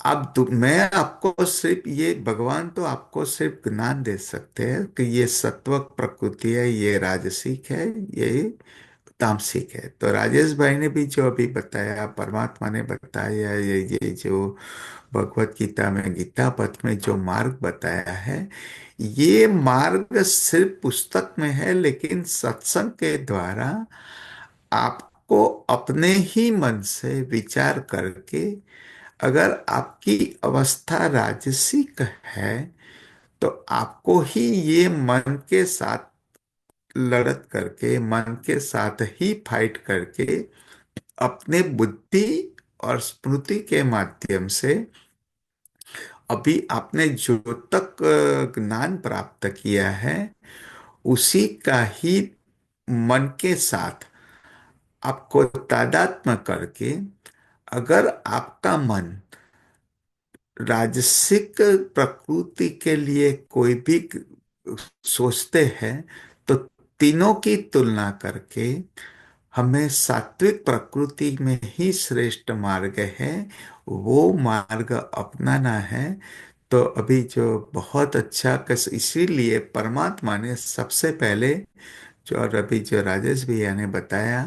मैं आपको सिर्फ ये भगवान तो आपको सिर्फ ज्ञान दे सकते हैं कि ये सत्वक प्रकृति है, ये राजसिक है, ये तामसिक है। तो राजेश भाई ने भी जो अभी बताया, परमात्मा ने बताया, ये जो भगवत गीता में गीता पथ में जो मार्ग बताया है, ये मार्ग सिर्फ पुस्तक में है, लेकिन सत्संग के द्वारा आपको अपने ही मन से विचार करके, अगर आपकी अवस्था राजसिक है तो आपको ही ये मन के साथ लड़त करके, मन के साथ ही फाइट करके, अपने बुद्धि और स्मृति के माध्यम से अभी आपने जो तक ज्ञान प्राप्त किया है उसी का ही मन के साथ आपको तादात्म्य करके, अगर आपका मन राजसिक प्रकृति के लिए कोई भी सोचते हैं तो तीनों की तुलना करके हमें सात्विक प्रकृति में ही श्रेष्ठ मार्ग है, वो मार्ग अपनाना है। तो अभी जो बहुत अच्छा कस, इसीलिए परमात्मा ने सबसे पहले जो, और अभी जो राजेश भैया ने बताया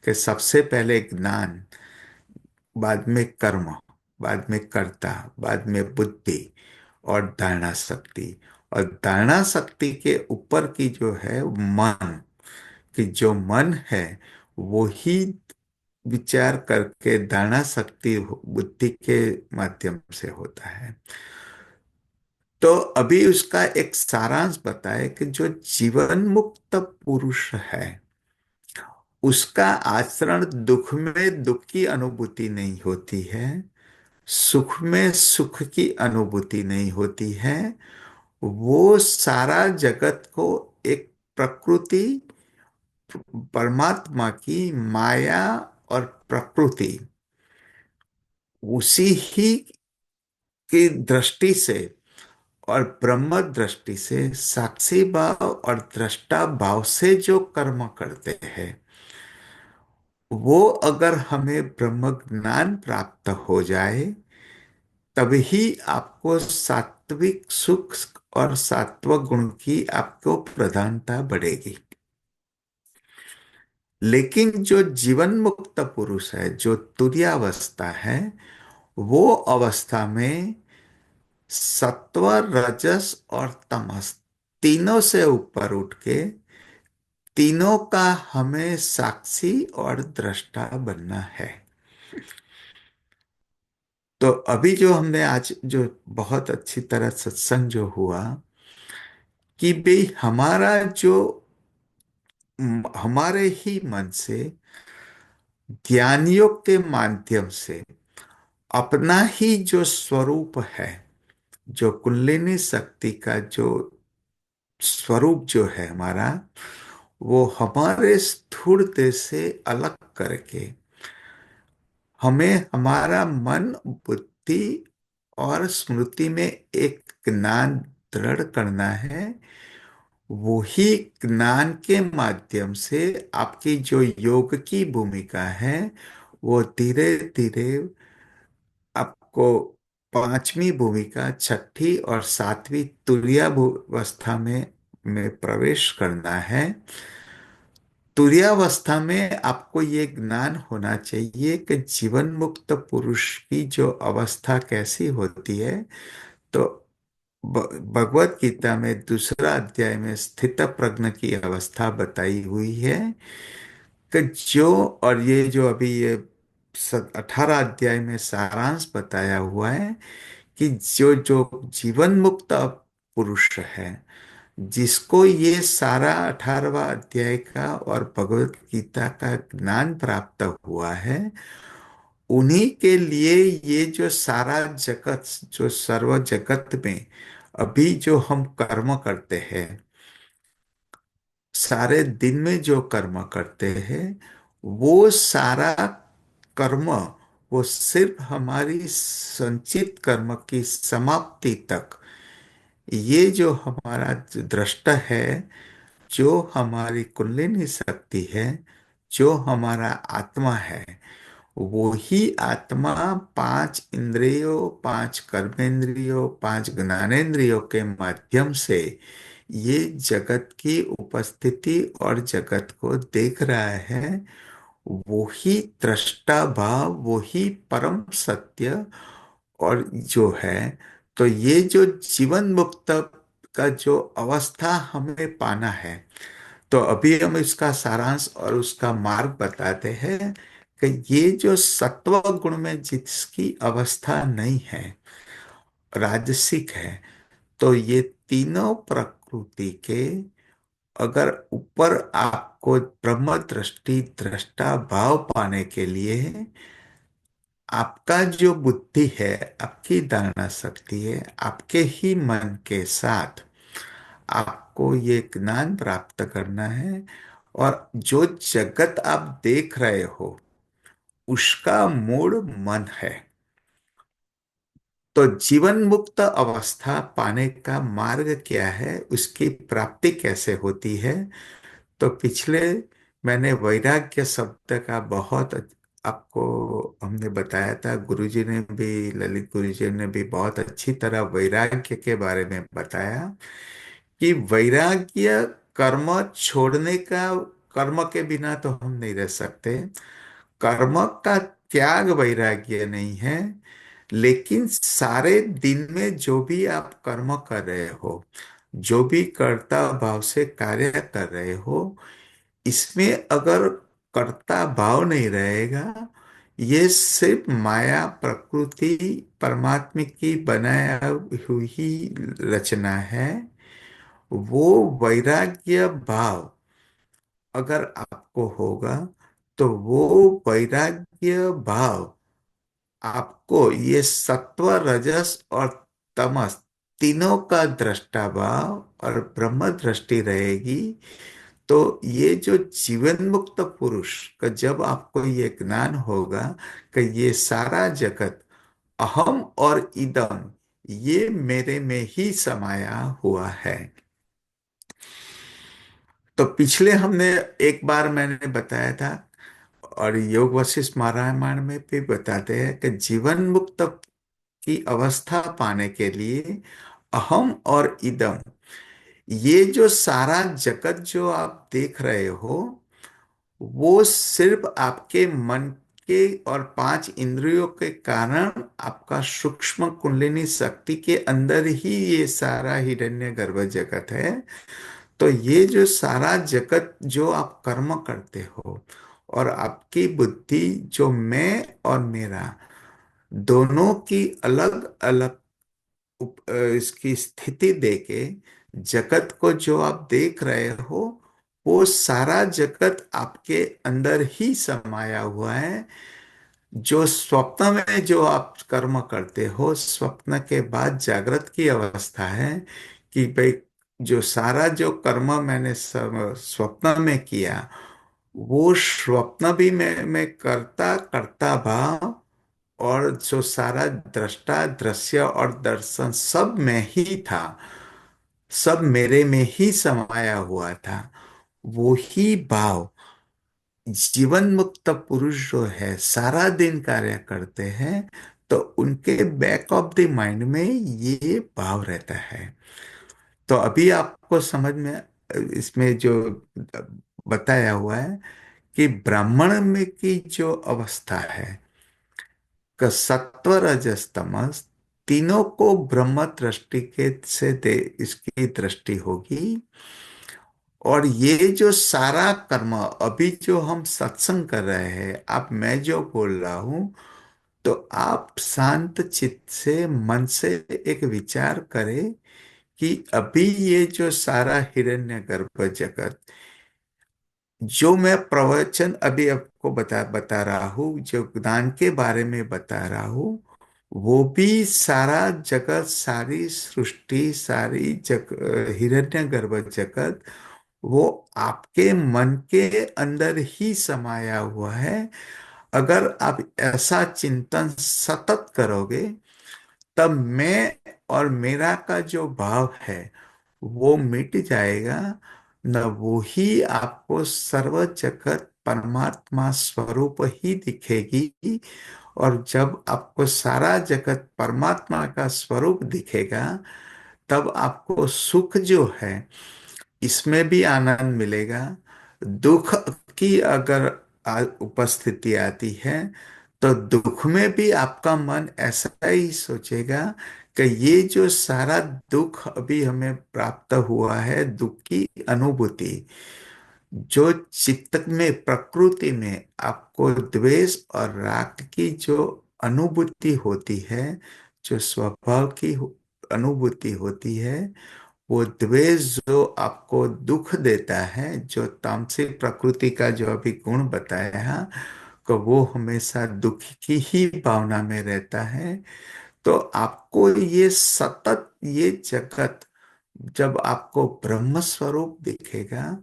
कि सबसे पहले ज्ञान, बाद में कर्म, बाद में कर्ता, बाद में बुद्धि और धारणा शक्ति, और धारणा शक्ति के ऊपर की जो है मन, कि जो मन है वो ही विचार करके धारणा शक्ति बुद्धि के माध्यम से होता है। तो अभी उसका एक सारांश बताए कि जो जीवन मुक्त पुरुष है उसका आचरण दुख में दुख की अनुभूति नहीं होती है, सुख में सुख की अनुभूति नहीं होती है। वो सारा जगत को एक प्रकृति, परमात्मा की माया और प्रकृति, उसी ही की दृष्टि से और ब्रह्म दृष्टि से, साक्षी भाव और दृष्टा भाव से जो कर्म करते हैं, वो अगर हमें ब्रह्म ज्ञान प्राप्त हो जाए तभी आपको सात्विक सुख और सात्विक गुण की आपको प्रधानता बढ़ेगी। लेकिन जो जीवन मुक्त पुरुष है, जो तुरीयावस्था है, वो अवस्था में सत्व, रजस और तमस तीनों से ऊपर उठ के तीनों का हमें साक्षी और दृष्टा बनना है। तो अभी जो हमने आज जो बहुत अच्छी तरह सत्संग जो हुआ कि भाई हमारा जो हमारे ही मन से ध्यान योग के माध्यम से अपना ही जो स्वरूप है, जो कुंडलिनी शक्ति का जो स्वरूप जो है हमारा, वो हमारे स्थूल देह से अलग करके हमें हमारा मन, बुद्धि और स्मृति में एक ज्ञान दृढ़ करना है, वही ज्ञान के माध्यम से आपकी जो योग की भूमिका है वो धीरे धीरे आपको पांचवी भूमिका, छठी और सातवीं तुरीयावस्था में प्रवेश करना है। तुरीयावस्था में आपको ये ज्ञान होना चाहिए कि जीवन मुक्त पुरुष की जो अवस्था कैसी होती है। तो भगवत गीता में दूसरा अध्याय में स्थित प्रज्ञ की अवस्था बताई हुई है कि जो, और ये जो अभी ये 18 अध्याय में सारांश बताया हुआ है कि जो जो जीवन मुक्त पुरुष है, जिसको ये सारा 18वां अध्याय का और भगवत गीता का ज्ञान प्राप्त हुआ है, उन्हीं के लिए ये जो सारा जगत, जो सर्व जगत में अभी जो हम कर्म करते हैं, सारे दिन में जो कर्म करते हैं, वो सारा कर्म, वो सिर्फ हमारी संचित कर्म की समाप्ति तक, ये जो हमारा दृष्टा है, जो हमारी कुंडलिनी शक्ति है, जो हमारा आत्मा है, वो ही आत्मा पांच इंद्रियों, पांच कर्मेंद्रियों, पांच ज्ञानेंद्रियों के माध्यम से ये जगत की उपस्थिति और जगत को देख रहा है। वही दृष्टा भाव, वही परम सत्य और जो है, तो ये जो जीवन मुक्त का जो अवस्था हमें पाना है, तो अभी हम इसका सारांश और उसका मार्ग बताते हैं कि ये जो सत्व गुण में जिसकी अवस्था नहीं है, राजसिक है, तो ये तीनों प्रकृति के, अगर ऊपर आपको ब्रह्म दृष्टि, दृष्टा भाव पाने के लिए आपका जो बुद्धि है, आपकी धारणा शक्ति है, आपके ही मन के साथ आपको ये ज्ञान प्राप्त करना है। और जो जगत आप देख रहे हो उसका मूल मन है। तो जीवन मुक्त अवस्था पाने का मार्ग क्या है, उसकी प्राप्ति कैसे होती है? तो पिछले मैंने वैराग्य शब्द का बहुत आपको हमने बताया था, गुरुजी ने भी, ललित गुरुजी ने भी बहुत अच्छी तरह वैराग्य के बारे में बताया कि वैराग्य कर्म छोड़ने का, कर्म के बिना तो हम नहीं रह सकते, कर्म का त्याग वैराग्य नहीं है। लेकिन सारे दिन में जो भी आप कर्म कर रहे हो, जो भी कर्ता भाव से कार्य कर रहे हो, इसमें अगर कर्ता भाव नहीं रहेगा, ये सिर्फ माया प्रकृति परमात्मा की बनाया हुई रचना है। वो वैराग्य भाव अगर आपको होगा, तो वो वैराग्य भाव आपको ये सत्व, रजस और तमस तीनों का दृष्टा भाव और ब्रह्म दृष्टि रहेगी। तो ये जो जीवन मुक्त पुरुष का जब आपको ये ज्ञान होगा कि ये सारा जगत अहम और इदम, ये मेरे में ही समाया हुआ है। तो पिछले हमने एक बार मैंने बताया था, और योग वशिष्ठ रामायण में भी बताते हैं कि जीवन मुक्त की अवस्था पाने के लिए अहम और इदम, ये जो सारा जगत जो आप देख रहे हो, वो सिर्फ आपके मन के और पांच इंद्रियों के कारण आपका सूक्ष्म कुंडलिनी शक्ति के अंदर ही ये सारा हिरण्य गर्भ जगत है। तो ये जो सारा जगत जो आप कर्म करते हो और आपकी बुद्धि जो मैं और मेरा दोनों की अलग अलग इसकी स्थिति देके जगत को जो आप देख रहे हो, वो सारा जगत आपके अंदर ही समाया हुआ है। जो स्वप्न में जो आप कर्म करते हो, स्वप्न के बाद जागृत की अवस्था है कि भाई जो सारा जो कर्म मैंने स्वप्न में किया, वो स्वप्न भी मैं करता करता भाव, और जो सारा दृष्टा, दृश्य और दर्शन सब में ही था। सब मेरे में ही समाया हुआ था, वो ही भाव जीवन मुक्त पुरुष जो है सारा दिन कार्य करते हैं, तो उनके बैक ऑफ द माइंड में ये भाव रहता है। तो अभी आपको समझ में, इसमें जो बताया हुआ है कि ब्राह्मण में की जो अवस्था है, का सत्व रजस तमस, तीनों को ब्रह्म दृष्टि के से दे इसकी दृष्टि होगी। और ये जो सारा कर्म अभी जो हम सत्संग कर रहे हैं, आप मैं जो बोल रहा हूं, तो आप शांत चित्त से मन से एक विचार करें कि अभी ये जो सारा हिरण्यगर्भ जगत, जो मैं प्रवचन अभी आपको बता बता रहा हूँ, जो ज्ञान के बारे में बता रहा हूँ, वो भी सारा जगत, सारी सृष्टि, सारी हिरण्यगर्भ जगत, वो आपके मन के अंदर ही समाया हुआ है। अगर आप ऐसा चिंतन सतत करोगे, तब मैं और मेरा का जो भाव है वो मिट जाएगा। न वो ही आपको सर्व जगत परमात्मा स्वरूप ही दिखेगी। और जब आपको सारा जगत परमात्मा का स्वरूप दिखेगा, तब आपको सुख जो है इसमें भी आनंद मिलेगा। दुख की अगर उपस्थिति आती है, तो दुख में भी आपका मन ऐसा ही सोचेगा कि ये जो सारा दुख अभी हमें प्राप्त हुआ है, दुख की अनुभूति, जो चित्त में प्रकृति में आपको द्वेष और राग की जो अनुभूति होती है, जो स्वभाव की अनुभूति होती है, वो द्वेष जो आपको दुख देता है, जो तामसिक प्रकृति का जो अभी गुण बताया, कि वो हमेशा दुख की ही भावना में रहता है। तो आपको ये सतत ये जगत, जब आपको ब्रह्म स्वरूप दिखेगा,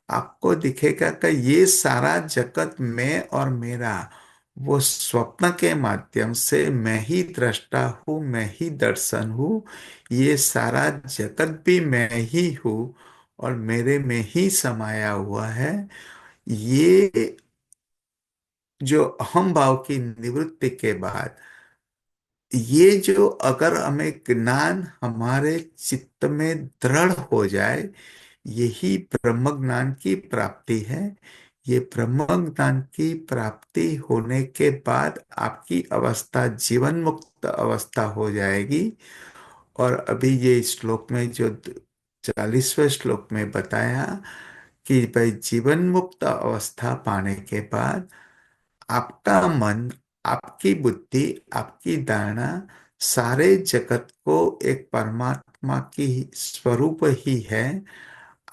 आपको दिखेगा कि ये सारा जगत मैं और मेरा, वो स्वप्न के माध्यम से मैं ही दृष्टा हूँ, मैं ही दर्शन हूँ। ये सारा जगत भी मैं ही हूँ और मेरे में ही समाया हुआ है। ये जो अहम भाव की निवृत्ति के बाद, ये जो अगर हमें ज्ञान हमारे चित्त में दृढ़ हो जाए, यही ब्रह्म ज्ञान की प्राप्ति है। ये ब्रह्म ज्ञान की प्राप्ति होने के बाद आपकी अवस्था जीवन मुक्त अवस्था हो जाएगी। और अभी ये श्लोक में जो 40वें श्लोक में बताया कि भाई जीवन मुक्त अवस्था पाने के बाद आपका मन, आपकी बुद्धि, आपकी धारणा सारे जगत को एक परमात्मा की स्वरूप ही है,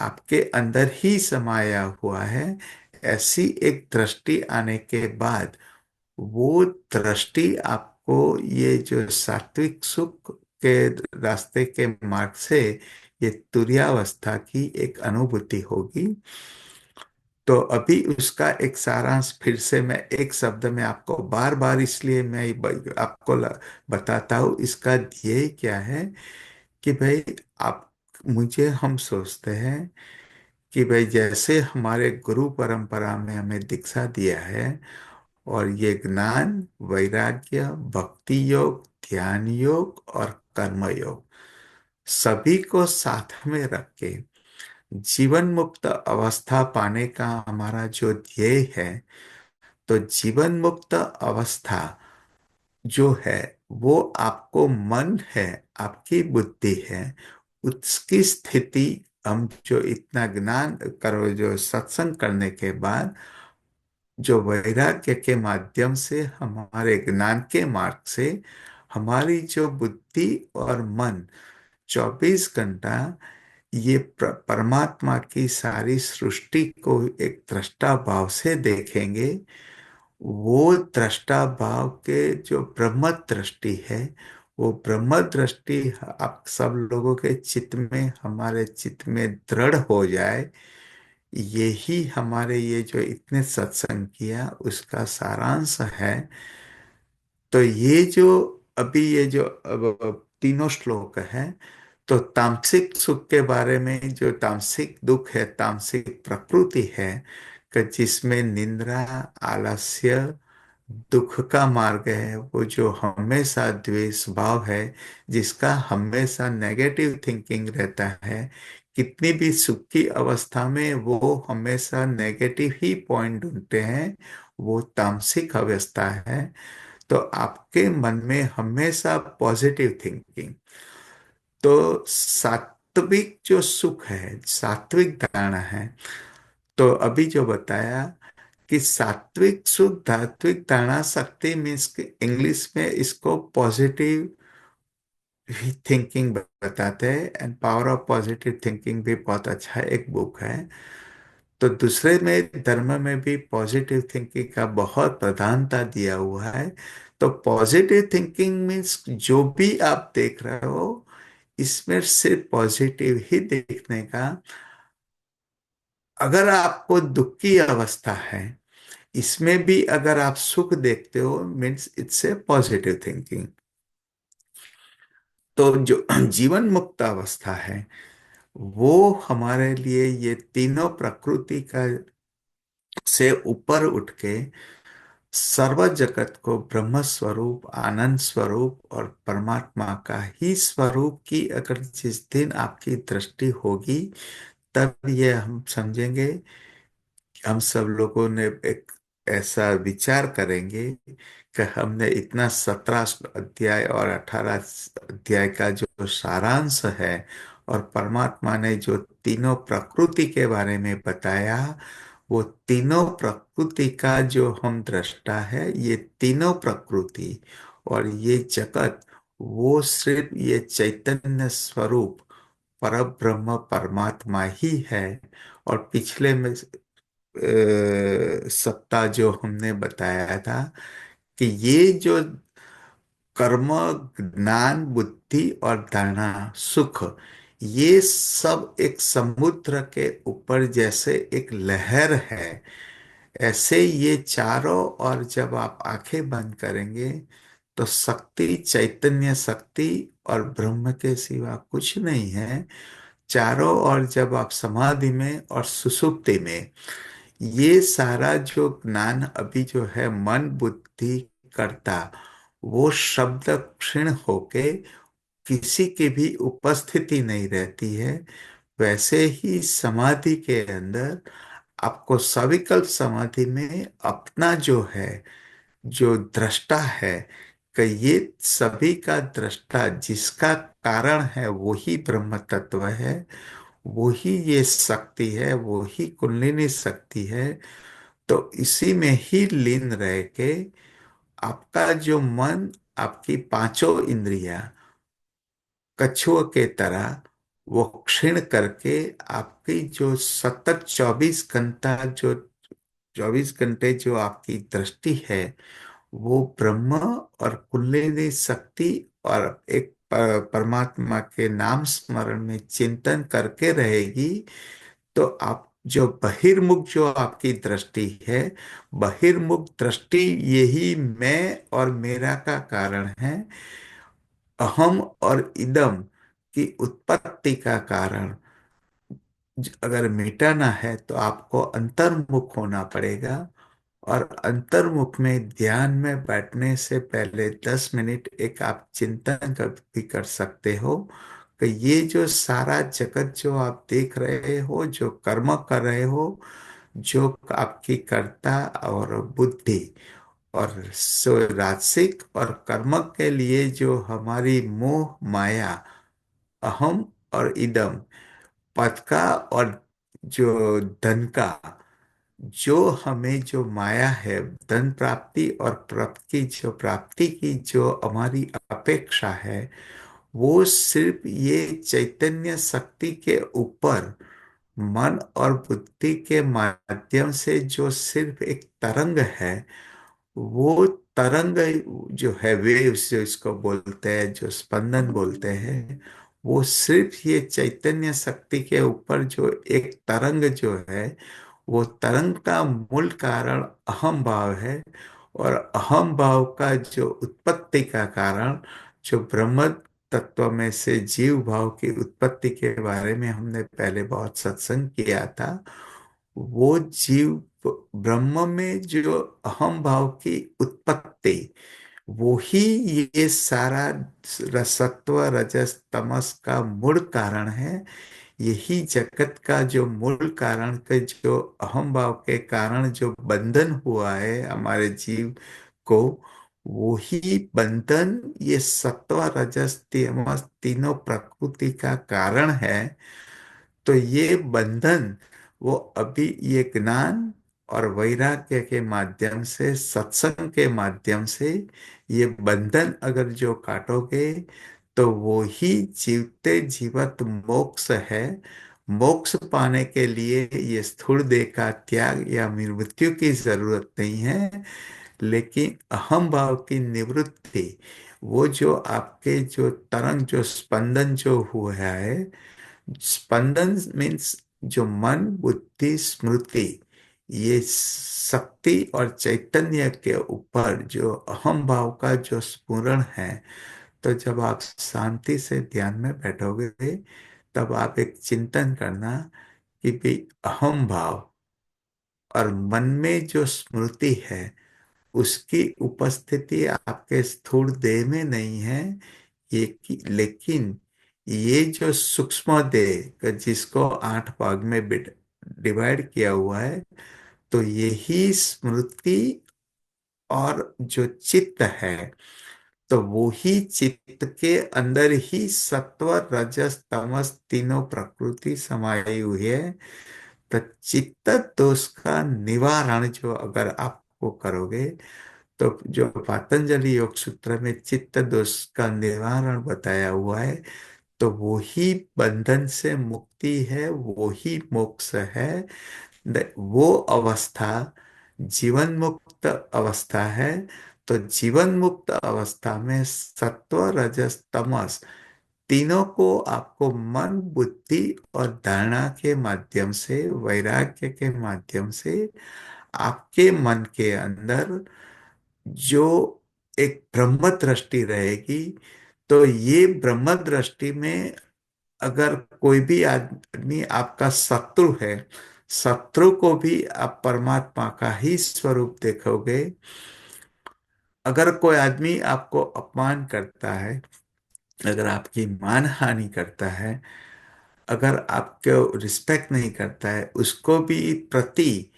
आपके अंदर ही समाया हुआ है, ऐसी एक दृष्टि आने के बाद, वो दृष्टि आपको ये जो सात्विक सुख के रास्ते के मार्ग से ये तुरीयावस्था की एक अनुभूति होगी। तो अभी उसका एक सारांश फिर से मैं एक शब्द में आपको बार बार, इसलिए मैं आपको बताता हूँ इसका ध्येय क्या है। कि भाई आप, मुझे हम सोचते हैं कि भाई जैसे हमारे गुरु परंपरा में हमें दीक्षा दिया है, और ये ज्ञान, वैराग्य, भक्ति योग, ध्यान योग और कर्म योग, सभी को साथ में रख के जीवन मुक्त अवस्था पाने का हमारा जो ध्येय है, तो जीवन मुक्त अवस्था जो है वो आपको मन है, आपकी बुद्धि है, उसकी स्थिति हम जो इतना ज्ञान करो, जो सत्संग करने के बाद जो वैराग्य के माध्यम से, हमारे ज्ञान के मार्ग से, हमारी जो बुद्धि और मन 24 घंटा ये परमात्मा की सारी सृष्टि को एक दृष्टा भाव से देखेंगे। वो दृष्टा भाव के जो ब्रह्म दृष्टि है, वो ब्रह्म दृष्टि आप सब लोगों के चित्त में, हमारे चित्त में दृढ़ हो जाए। यही हमारे ये जो इतने सत्संग किया उसका सारांश है। तो ये जो अभी ये जो अब तीनों श्लोक है, तो तामसिक सुख के बारे में, जो तामसिक दुख है, तामसिक प्रकृति है, कि जिसमें निंद्रा, आलस्य, दुख का मार्ग है, वो जो हमेशा द्वेष भाव है, जिसका हमेशा नेगेटिव थिंकिंग रहता है, कितनी भी सुख की अवस्था में वो हमेशा नेगेटिव ही पॉइंट ढूंढते हैं, वो तामसिक अवस्था है। तो आपके मन में हमेशा पॉजिटिव थिंकिंग। तो सात्विक जो सुख है, सात्विक धारणा है, तो अभी जो बताया कि सात्विक सुख, धात्विक धारणा शक्ति मीन्स इंग्लिश में इसको पॉजिटिव थिंकिंग बताते हैं। And power of positive thinking भी बहुत अच्छा एक बुक है। तो दूसरे में धर्म में भी पॉजिटिव थिंकिंग का बहुत प्रधानता दिया हुआ है। तो पॉजिटिव थिंकिंग मीन्स जो भी आप देख रहे हो, इसमें सिर्फ पॉजिटिव ही देखने का। अगर आपको दुख की अवस्था है, इसमें भी अगर आप सुख देखते हो, means it's a positive thinking. तो जो जीवन मुक्त अवस्था है, वो हमारे लिए ये तीनों प्रकृति का से ऊपर उठ के सर्व जगत को ब्रह्म स्वरूप, आनंद स्वरूप और परमात्मा का ही स्वरूप की अगर जिस दिन आपकी दृष्टि होगी, तब ये हम समझेंगे, हम सब लोगों ने एक ऐसा विचार करेंगे कि हमने इतना 17 अध्याय और 18 अध्याय का जो सारांश है, और परमात्मा ने जो तीनों प्रकृति के बारे में बताया, वो तीनों प्रकृति का जो हम दृष्टा है, ये तीनों प्रकृति और ये जगत, वो सिर्फ ये चैतन्य स्वरूप परब्रह्म परमात्मा ही है। और पिछले में सप्ताह जो हमने बताया था कि ये जो कर्म, ज्ञान, बुद्धि और धारणा, सुख, ये सब एक समुद्र के ऊपर जैसे एक लहर है, ऐसे ये चारों। और जब आप आंखें बंद करेंगे तो शक्ति, चैतन्य शक्ति और ब्रह्म के सिवा कुछ नहीं है चारों। और जब आप समाधि में और सुषुप्ति में, ये सारा जो ज्ञान अभी जो है मन बुद्धि करता, वो शब्द क्षीण होके किसी की भी उपस्थिति नहीं रहती है। वैसे ही समाधि के अंदर आपको सविकल्प समाधि में अपना जो है, जो दृष्टा है, कि ये सभी का दृष्टा जिसका कारण है वही ब्रह्म तत्व है, वही ये शक्ति है, वही कुंडलिनी शक्ति है। तो इसी में ही लीन रह के आपका जो मन, आपकी पांचों इंद्रियां कछुआ के तरह वो क्षीण करके, आपकी जो सतत 24 घंटा जो 24 घंटे जो आपकी दृष्टि है, वो ब्रह्म और कुंडलिनी शक्ति और एक परमात्मा के नाम स्मरण में चिंतन करके रहेगी। तो आप जो बहिर्मुख जो आपकी दृष्टि है, बहिर्मुख दृष्टि यही मैं और मेरा का कारण है। अहम और इदम की उत्पत्ति का कारण अगर मिटाना है तो आपको अंतर्मुख होना पड़ेगा। और अंतर्मुख में ध्यान में बैठने से पहले 10 मिनट एक आप चिंतन भी कर सकते हो कि ये जो सारा जगत जो आप देख रहे हो, जो कर्म कर रहे हो, जो आपकी कर्ता और बुद्धि और सो राजसिक और कर्म के लिए जो हमारी मोह माया, अहम और इदम, पद का और जो धन का, जो हमें जो माया है, धन प्राप्ति और प्राप्ति की जो प्राप्ति की जो हमारी अपेक्षा है, वो सिर्फ ये चैतन्य शक्ति के ऊपर मन और बुद्धि के माध्यम से जो सिर्फ एक तरंग है, वो तरंग जो है, वेव्स जो इसको बोलते हैं, जो स्पंदन बोलते हैं, वो सिर्फ ये चैतन्य शक्ति के ऊपर जो एक तरंग जो है, वो तरंग का मूल कारण अहम भाव है। और अहम भाव का जो उत्पत्ति का कारण जो ब्रह्म तत्व में से जीव भाव की उत्पत्ति के बारे में हमने पहले बहुत सत्संग किया था। वो जीव ब्रह्म में जो अहम भाव की उत्पत्ति, वो ही ये सारा सत्व रजस तमस का मूल कारण है। यही जगत का जो मूल कारण के जो अहम भाव के कारण जो बंधन हुआ है हमारे जीव को, वो ही बंधन ये सत्व रजस तमस तीनों प्रकृति का कारण है। तो ये बंधन वो अभी ये ज्ञान और वैराग्य के माध्यम से, सत्संग के माध्यम से ये बंधन अगर जो काटोगे तो वो ही जीवते जीवत मोक्ष है। मोक्ष पाने के लिए ये स्थूल देह का त्याग या मृत्यु की जरूरत नहीं है, लेकिन अहम भाव की निवृत्ति, वो जो आपके जो तरंग जो स्पंदन जो हुआ है, स्पंदन मीन्स जो मन बुद्धि स्मृति, ये शक्ति और चैतन्य के ऊपर जो अहम भाव का जो स्फुरण है। तो जब आप शांति से ध्यान में बैठोगे तब आप एक चिंतन करना कि भाई अहम भाव और मन में जो स्मृति है उसकी उपस्थिति आपके स्थूल देह में नहीं है। लेकिन ये जो सूक्ष्म देह जिसको 8 भाग में डिवाइड किया हुआ है, तो यही स्मृति और जो चित्त है, तो वो ही चित्त के अंदर ही सत्व रजस तमस तीनों प्रकृति समाई हुई है। तो चित्त दोष का निवारण जो अगर आपको करोगे, तो जो पतंजलि योग सूत्र में चित्त दोष का निवारण बताया हुआ है, तो वो ही बंधन से मुक्ति है, वो ही मोक्ष है। वो अवस्था जीवन मुक्त अवस्था है। तो जीवन मुक्त अवस्था में सत्व रजस तमस तीनों को आपको मन बुद्धि और धारणा के माध्यम से, वैराग्य के माध्यम से आपके मन के अंदर जो एक ब्रह्म दृष्टि रहेगी। तो ये ब्रह्म दृष्टि में अगर कोई भी आदमी आपका शत्रु है, शत्रु को भी आप परमात्मा का ही स्वरूप देखोगे। अगर कोई आदमी आपको अपमान करता है, अगर आपकी मान हानि करता है, अगर आपको रिस्पेक्ट नहीं करता है, उसको भी प्रति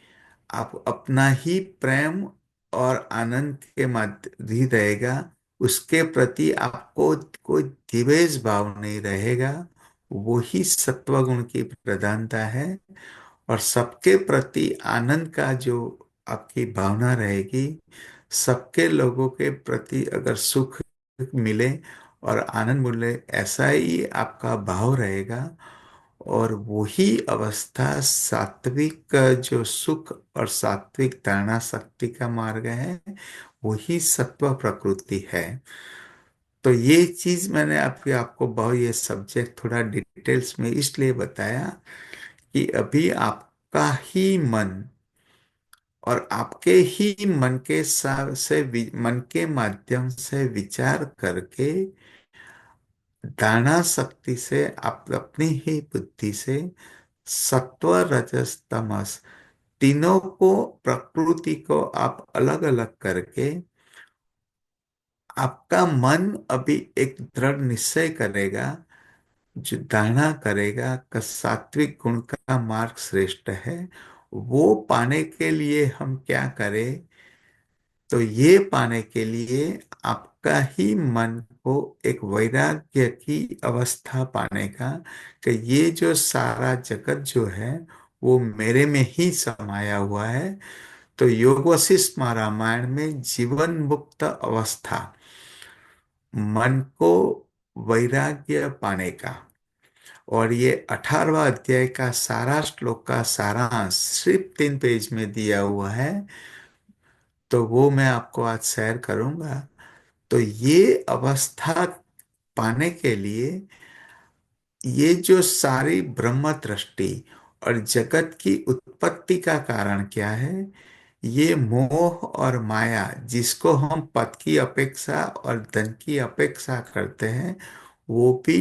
आप अपना ही प्रेम और आनंद के माध्य ही रहेगा। उसके प्रति आपको कोई द्वेष भाव नहीं रहेगा। वो ही सत्वगुण की प्रधानता है। और सबके प्रति आनंद का जो आपकी भावना रहेगी, सबके लोगों के प्रति अगर सुख मिले और आनंद मिले, ऐसा ही आपका भाव रहेगा। और वही अवस्था सात्विक जो सुख और सात्विक धारणा शक्ति का मार्ग है, वही सत्व प्रकृति है। तो ये चीज मैंने आपको बहुत ये सब्जेक्ट थोड़ा डिटेल्स में इसलिए बताया कि अभी आपका ही मन और आपके ही मन के मन के माध्यम से विचार करके धारणा शक्ति से आप अपनी ही बुद्धि से सत्व रजस तमस तीनों को, प्रकृति को आप अलग अलग करके आपका मन अभी एक दृढ़ निश्चय करेगा, जो धारणा करेगा कि सात्विक गुण का मार्ग श्रेष्ठ है। वो पाने के लिए हम क्या करें? तो ये पाने के लिए आपका ही मन को एक वैराग्य की अवस्था पाने का, कि ये जो सारा जगत जो है वो मेरे में ही समाया हुआ है। तो योग वशिष्ठ रामायण में जीवन मुक्त अवस्था, मन को वैराग्य पाने का, और ये 18वां अध्याय का सारा श्लोक का सारांश सिर्फ 3 पेज में दिया हुआ है। तो वो मैं आपको आज शेयर करूंगा। तो ये अवस्था पाने के लिए ये जो सारी ब्रह्म दृष्टि और जगत की उत्पत्ति का कारण क्या है, ये मोह और माया जिसको हम पद की अपेक्षा और धन की अपेक्षा करते हैं, वो भी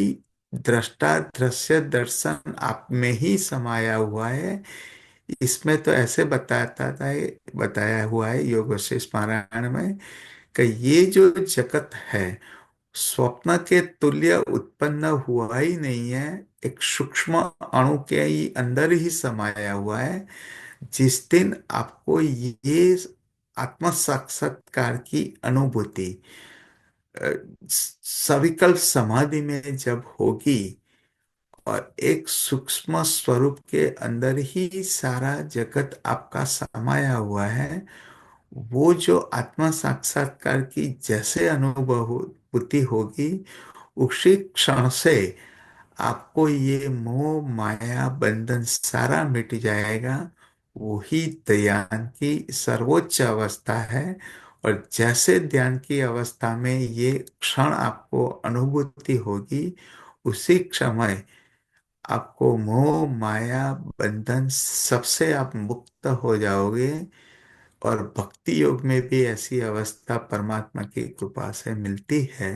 दृष्टा दृश्य दर्शन आप में ही समाया हुआ है। इसमें तो ऐसे बताया हुआ है योग वशिष्ठ पारायण में कि ये जो जगत है स्वप्न के तुल्य उत्पन्न हुआ ही नहीं है, एक सूक्ष्म अणु के ही अंदर ही समाया हुआ है। जिस दिन आपको ये आत्म साक्षात्कार की अनुभूति अ, सविकल्प समाधि में जब होगी और एक सूक्ष्म स्वरूप के अंदर ही सारा जगत आपका समाया हुआ है, वो जो आत्मा साक्षात्कार की जैसे अनुभूति होगी, उसी क्षण से आपको ये मोह माया बंधन सारा मिट जाएगा। वही ध्यान की सर्वोच्च अवस्था है। और जैसे ध्यान की अवस्था में ये क्षण आपको अनुभूति होगी, उसी समय आपको मोह माया बंधन सबसे आप मुक्त हो जाओगे। और भक्ति योग में भी ऐसी अवस्था परमात्मा की कृपा से मिलती है।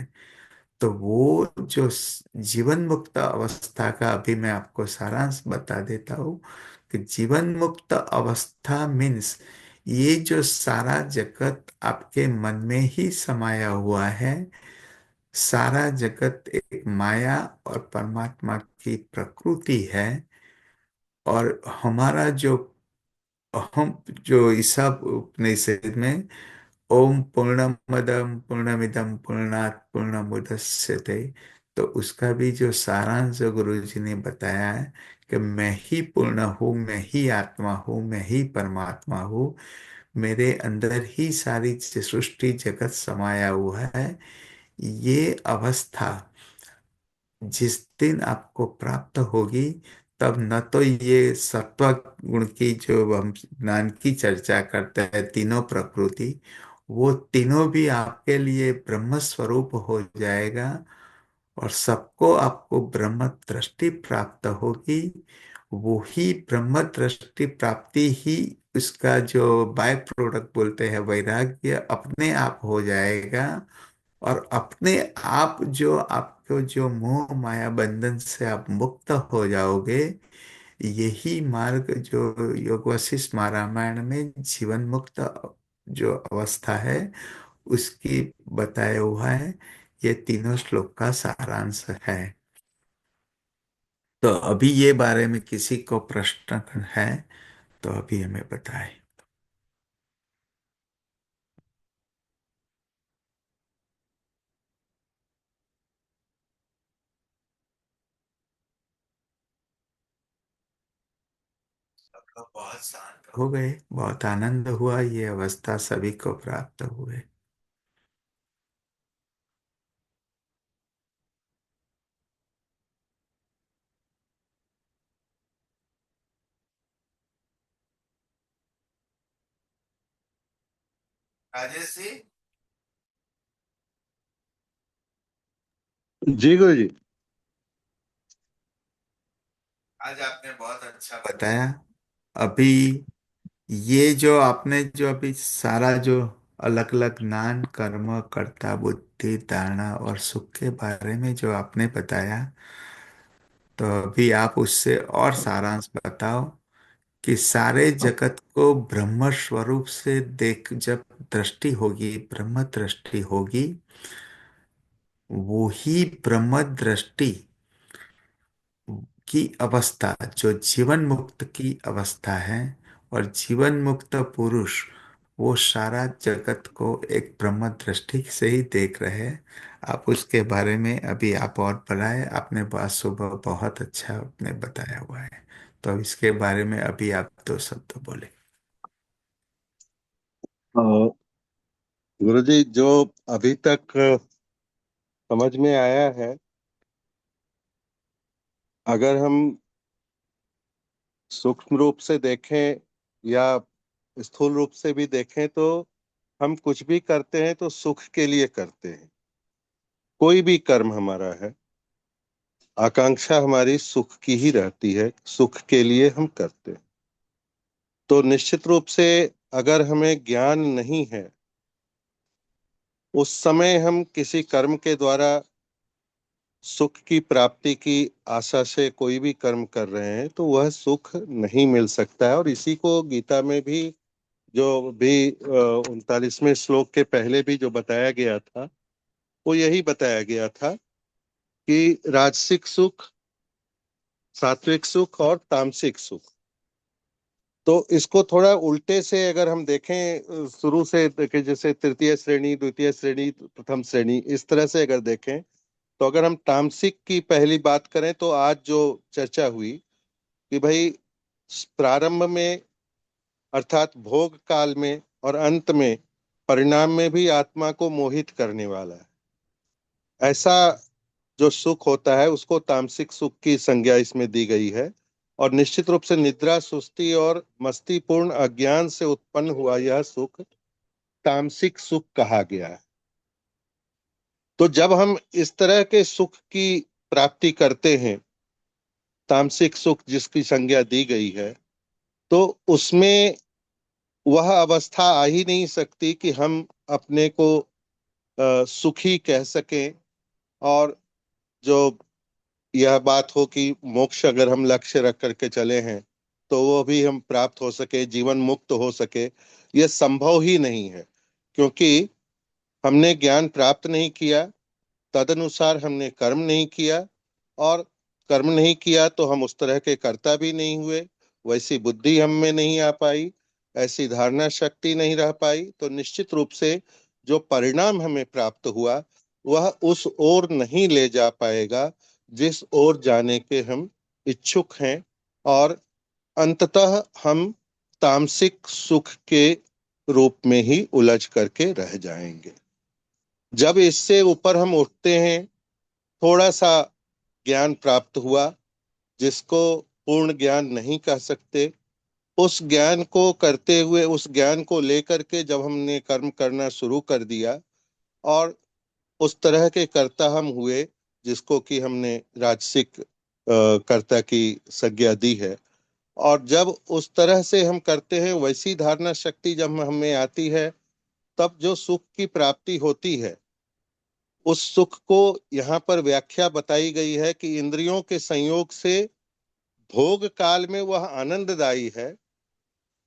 तो वो जो जीवन मुक्त अवस्था का अभी मैं आपको सारांश बता देता हूँ कि जीवन मुक्त अवस्था मीन्स ये जो सारा जगत आपके मन में ही समाया हुआ है। सारा जगत एक माया और परमात्मा की प्रकृति है। और हमारा जो हम जो ईसा उपनिषद में ओम पूर्णमदम पूर्णमिदम पूर्णात पूर्णमुदच्यते, तो उसका भी जो सारांश जो गुरु जी ने बताया है कि मैं ही पूर्ण हूँ, मैं ही आत्मा हूँ, मैं ही परमात्मा हूँ, मेरे अंदर ही सारी सृष्टि जगत समाया हुआ है। ये अवस्था जिस दिन आपको प्राप्त होगी, तब न तो ये सत्व गुण की जो हम ज्ञान की चर्चा करते हैं, तीनों प्रकृति, वो तीनों भी आपके लिए ब्रह्म स्वरूप हो जाएगा। और सबको आपको ब्रह्म दृष्टि प्राप्त होगी। वो ही ब्रह्म दृष्टि प्राप्ति ही उसका जो बाय प्रोडक्ट बोलते हैं वैराग्य अपने आप हो जाएगा। और अपने आप जो आपको जो मोह माया बंधन से आप मुक्त हो जाओगे। यही मार्ग जो योग वशिष्ठ रामायण में जीवन मुक्त जो अवस्था है उसकी बताया हुआ है। ये तीनों श्लोक का सारांश है। तो अभी ये बारे में किसी को प्रश्न है तो अभी हमें बताएं। सब लोग बहुत शांत हो गए, बहुत आनंद हुआ, ये अवस्था सभी को प्राप्त हुए। राजेश जी, जी गुरु जी। आज आपने बहुत अच्छा बताया। अभी ये जो आपने जो अभी सारा जो अलग अलग ज्ञान कर्म कर्ता बुद्धि धारणा और सुख के बारे में जो आपने बताया, तो अभी आप उससे और सारांश बताओ कि सारे जगत को ब्रह्म स्वरूप से देख जब दृष्टि होगी, ब्रह्म दृष्टि होगी, वो ही ब्रह्म दृष्टि की अवस्था जो जीवन मुक्त की अवस्था है। और जीवन मुक्त पुरुष वो सारा जगत को एक ब्रह्म दृष्टि से ही देख रहे हैं। आप उसके बारे में अभी आप और पढ़ाए, आपने बात सुबह बहुत अच्छा आपने बताया हुआ है। तो अब इसके बारे में अभी आप दो शब्द बोले। गुरु जी, जो अभी तक समझ में आया है, अगर हम सूक्ष्म रूप से देखें या स्थूल रूप से भी देखें, तो हम कुछ भी करते हैं तो सुख के लिए करते हैं। कोई भी कर्म हमारा है, आकांक्षा हमारी सुख की ही रहती है, सुख के लिए हम करते हैं। तो निश्चित रूप से अगर हमें ज्ञान नहीं है, उस समय हम किसी कर्म के द्वारा सुख की प्राप्ति की आशा से कोई भी कर्म कर रहे हैं तो वह सुख नहीं मिल सकता है। और इसी को गीता में भी जो भी 39वें श्लोक के पहले भी जो बताया गया था, वो यही बताया गया था कि राजसिक सुख, सात्विक सुख और तामसिक सुख। तो इसको थोड़ा उल्टे से अगर हम देखें, शुरू से देखें, जैसे तृतीय श्रेणी, द्वितीय श्रेणी, प्रथम श्रेणी, इस तरह से अगर देखें, तो अगर हम तामसिक की पहली बात करें तो आज जो चर्चा हुई कि भाई प्रारंभ में अर्थात भोग काल में और अंत में परिणाम में भी आत्मा को मोहित करने वाला है, ऐसा जो सुख होता है उसको तामसिक सुख की संज्ञा इसमें दी गई है। और निश्चित रूप से निद्रा, सुस्ती और मस्तीपूर्ण अज्ञान से उत्पन्न हुआ यह सुख तामसिक सुख कहा गया है। तो जब हम इस तरह के सुख की प्राप्ति करते हैं, तामसिक सुख जिसकी संज्ञा दी गई है, तो उसमें वह अवस्था आ ही नहीं सकती कि हम अपने को सुखी कह सकें। और जो यह बात हो कि मोक्ष अगर हम लक्ष्य रख करके चले हैं तो वो भी हम प्राप्त हो सके, जीवन मुक्त हो सके, यह संभव ही नहीं है। क्योंकि हमने ज्ञान प्राप्त नहीं किया, तदनुसार हमने कर्म नहीं किया, और कर्म नहीं किया तो हम उस तरह के कर्ता भी नहीं हुए, वैसी बुद्धि हम में नहीं आ पाई, ऐसी धारणा शक्ति नहीं रह पाई। तो निश्चित रूप से जो परिणाम हमें प्राप्त हुआ वह उस ओर नहीं ले जा पाएगा जिस ओर जाने के हम इच्छुक हैं। और अंततः हम तामसिक सुख के रूप में ही उलझ करके रह जाएंगे। जब इससे ऊपर हम उठते हैं, थोड़ा सा ज्ञान प्राप्त हुआ, जिसको पूर्ण ज्ञान नहीं कह सकते, उस ज्ञान को करते हुए, उस ज्ञान को लेकर के जब हमने कर्म करना शुरू कर दिया और उस तरह के कर्ता हम हुए जिसको कि हमने राजसिक कर्ता की संज्ञा दी है, और जब उस तरह से हम करते हैं, वैसी धारणा शक्ति जब हमें आती है, तब जो सुख की प्राप्ति होती है, उस सुख को यहाँ पर व्याख्या बताई गई है कि इंद्रियों के संयोग से भोग काल में वह आनंददायी है,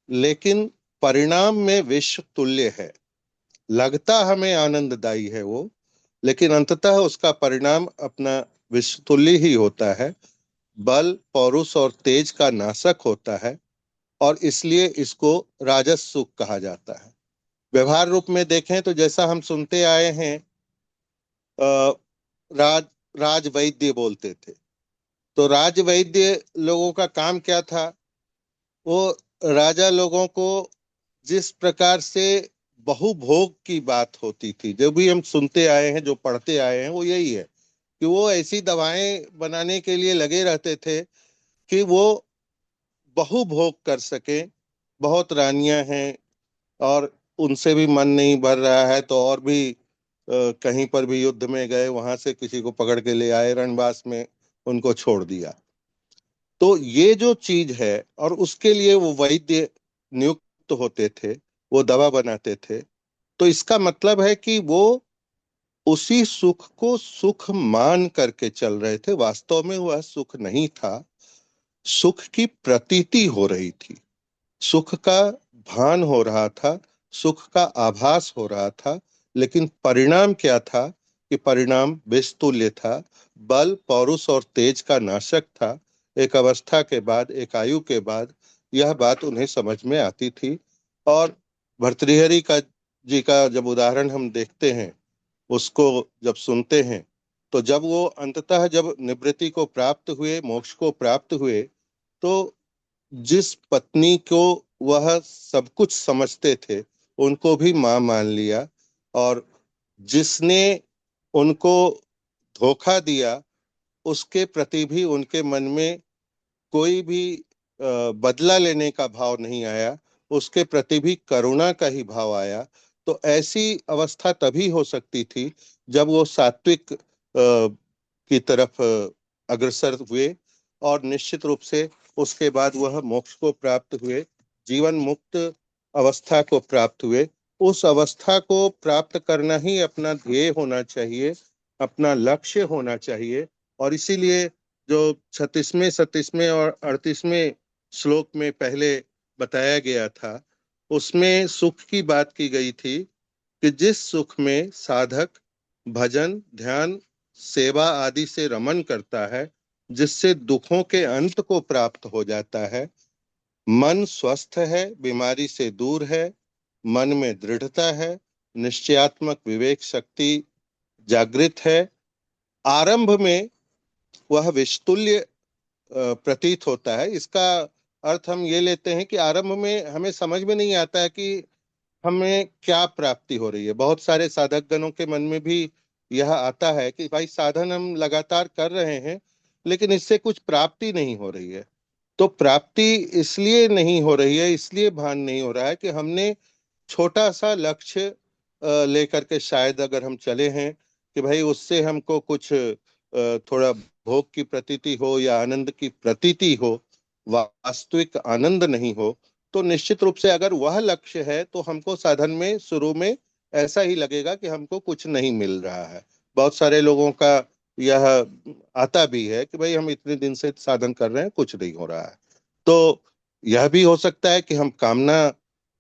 लेकिन परिणाम में विष तुल्य है। लगता हमें आनंददायी है वो, लेकिन अंततः उसका परिणाम अपना विष तुल्य ही होता है, बल, पौरुष और तेज का नाशक होता है। और इसलिए इसको राजस सुख कहा जाता है। व्यवहार रूप में देखें तो जैसा हम सुनते आए हैं, राज राज वैद्य बोलते थे। तो राज वैद्य लोगों का काम क्या था? वो राजा लोगों को जिस प्रकार से बहुभोग की बात होती थी, जो भी हम सुनते आए हैं, जो पढ़ते आए हैं, वो यही है कि वो ऐसी दवाएं बनाने के लिए लगे रहते थे कि वो बहुभोग कर सके। बहुत रानियां हैं और उनसे भी मन नहीं भर रहा है, तो और भी कहीं पर भी युद्ध में गए, वहां से किसी को पकड़ के ले आए, रणवास में उनको छोड़ दिया। तो ये जो चीज है, और उसके लिए वो वैद्य नियुक्त होते थे, वो दवा बनाते थे। तो इसका मतलब है कि वो उसी सुख को सुख मान करके चल रहे थे। वास्तव में वह सुख नहीं था, सुख की प्रतीति हो रही थी, सुख का भान हो रहा था, सुख का आभास हो रहा था। लेकिन परिणाम क्या था? कि परिणाम विषतुल्य था, बल, पौरुष और तेज का नाशक था। एक अवस्था के बाद, एक आयु के बाद यह बात उन्हें समझ में आती थी। और भर्तृहरि का जी का जब उदाहरण हम देखते हैं, उसको जब सुनते हैं, तो जब वो अंततः जब निवृत्ति को प्राप्त हुए, मोक्ष को प्राप्त हुए, तो जिस पत्नी को वह सब कुछ समझते थे, उनको भी मां मान लिया। और जिसने उनको धोखा दिया, उसके प्रति भी उनके मन में कोई भी बदला लेने का भाव नहीं आया, उसके प्रति भी करुणा का ही भाव आया। तो ऐसी अवस्था तभी हो सकती थी जब वो सात्विक की तरफ अग्रसर हुए, और निश्चित रूप से उसके बाद वह मोक्ष को प्राप्त हुए, जीवन मुक्त अवस्था को प्राप्त हुए। उस अवस्था को प्राप्त करना ही अपना ध्येय होना चाहिए, अपना लक्ष्य होना चाहिए। और इसीलिए जो 36वें 37वें और 38वें श्लोक में पहले बताया गया था, उसमें सुख की बात की गई थी कि जिस सुख में साधक भजन ध्यान सेवा आदि से रमन करता है, जिससे दुखों के अंत को प्राप्त हो जाता है, मन स्वस्थ है, बीमारी से दूर है, मन में दृढ़ता है, निश्चयात्मक विवेक शक्ति जागृत है। आरंभ में वह विषतुल्य प्रतीत होता है। इसका अर्थ हम ये लेते हैं कि आरंभ में हमें समझ में नहीं आता है कि हमें क्या प्राप्ति हो रही है। बहुत सारे साधक गणों के मन में भी यह आता है कि भाई साधन हम लगातार कर रहे हैं, लेकिन इससे कुछ प्राप्ति नहीं हो रही है। तो प्राप्ति इसलिए नहीं हो रही है, इसलिए भान नहीं हो रहा है कि हमने छोटा सा लक्ष्य लेकर के शायद अगर हम चले हैं कि भाई उससे हमको कुछ थोड़ा भोग की प्रतीति हो या आनंद की प्रतीति हो, वास्तविक आनंद नहीं हो, तो निश्चित रूप से अगर वह लक्ष्य है तो हमको साधन में शुरू में ऐसा ही लगेगा कि हमको कुछ नहीं मिल रहा है। बहुत सारे लोगों का यह आता भी है कि भाई हम इतने दिन से साधन कर रहे हैं, कुछ नहीं हो रहा है। तो यह भी हो सकता है कि हम कामना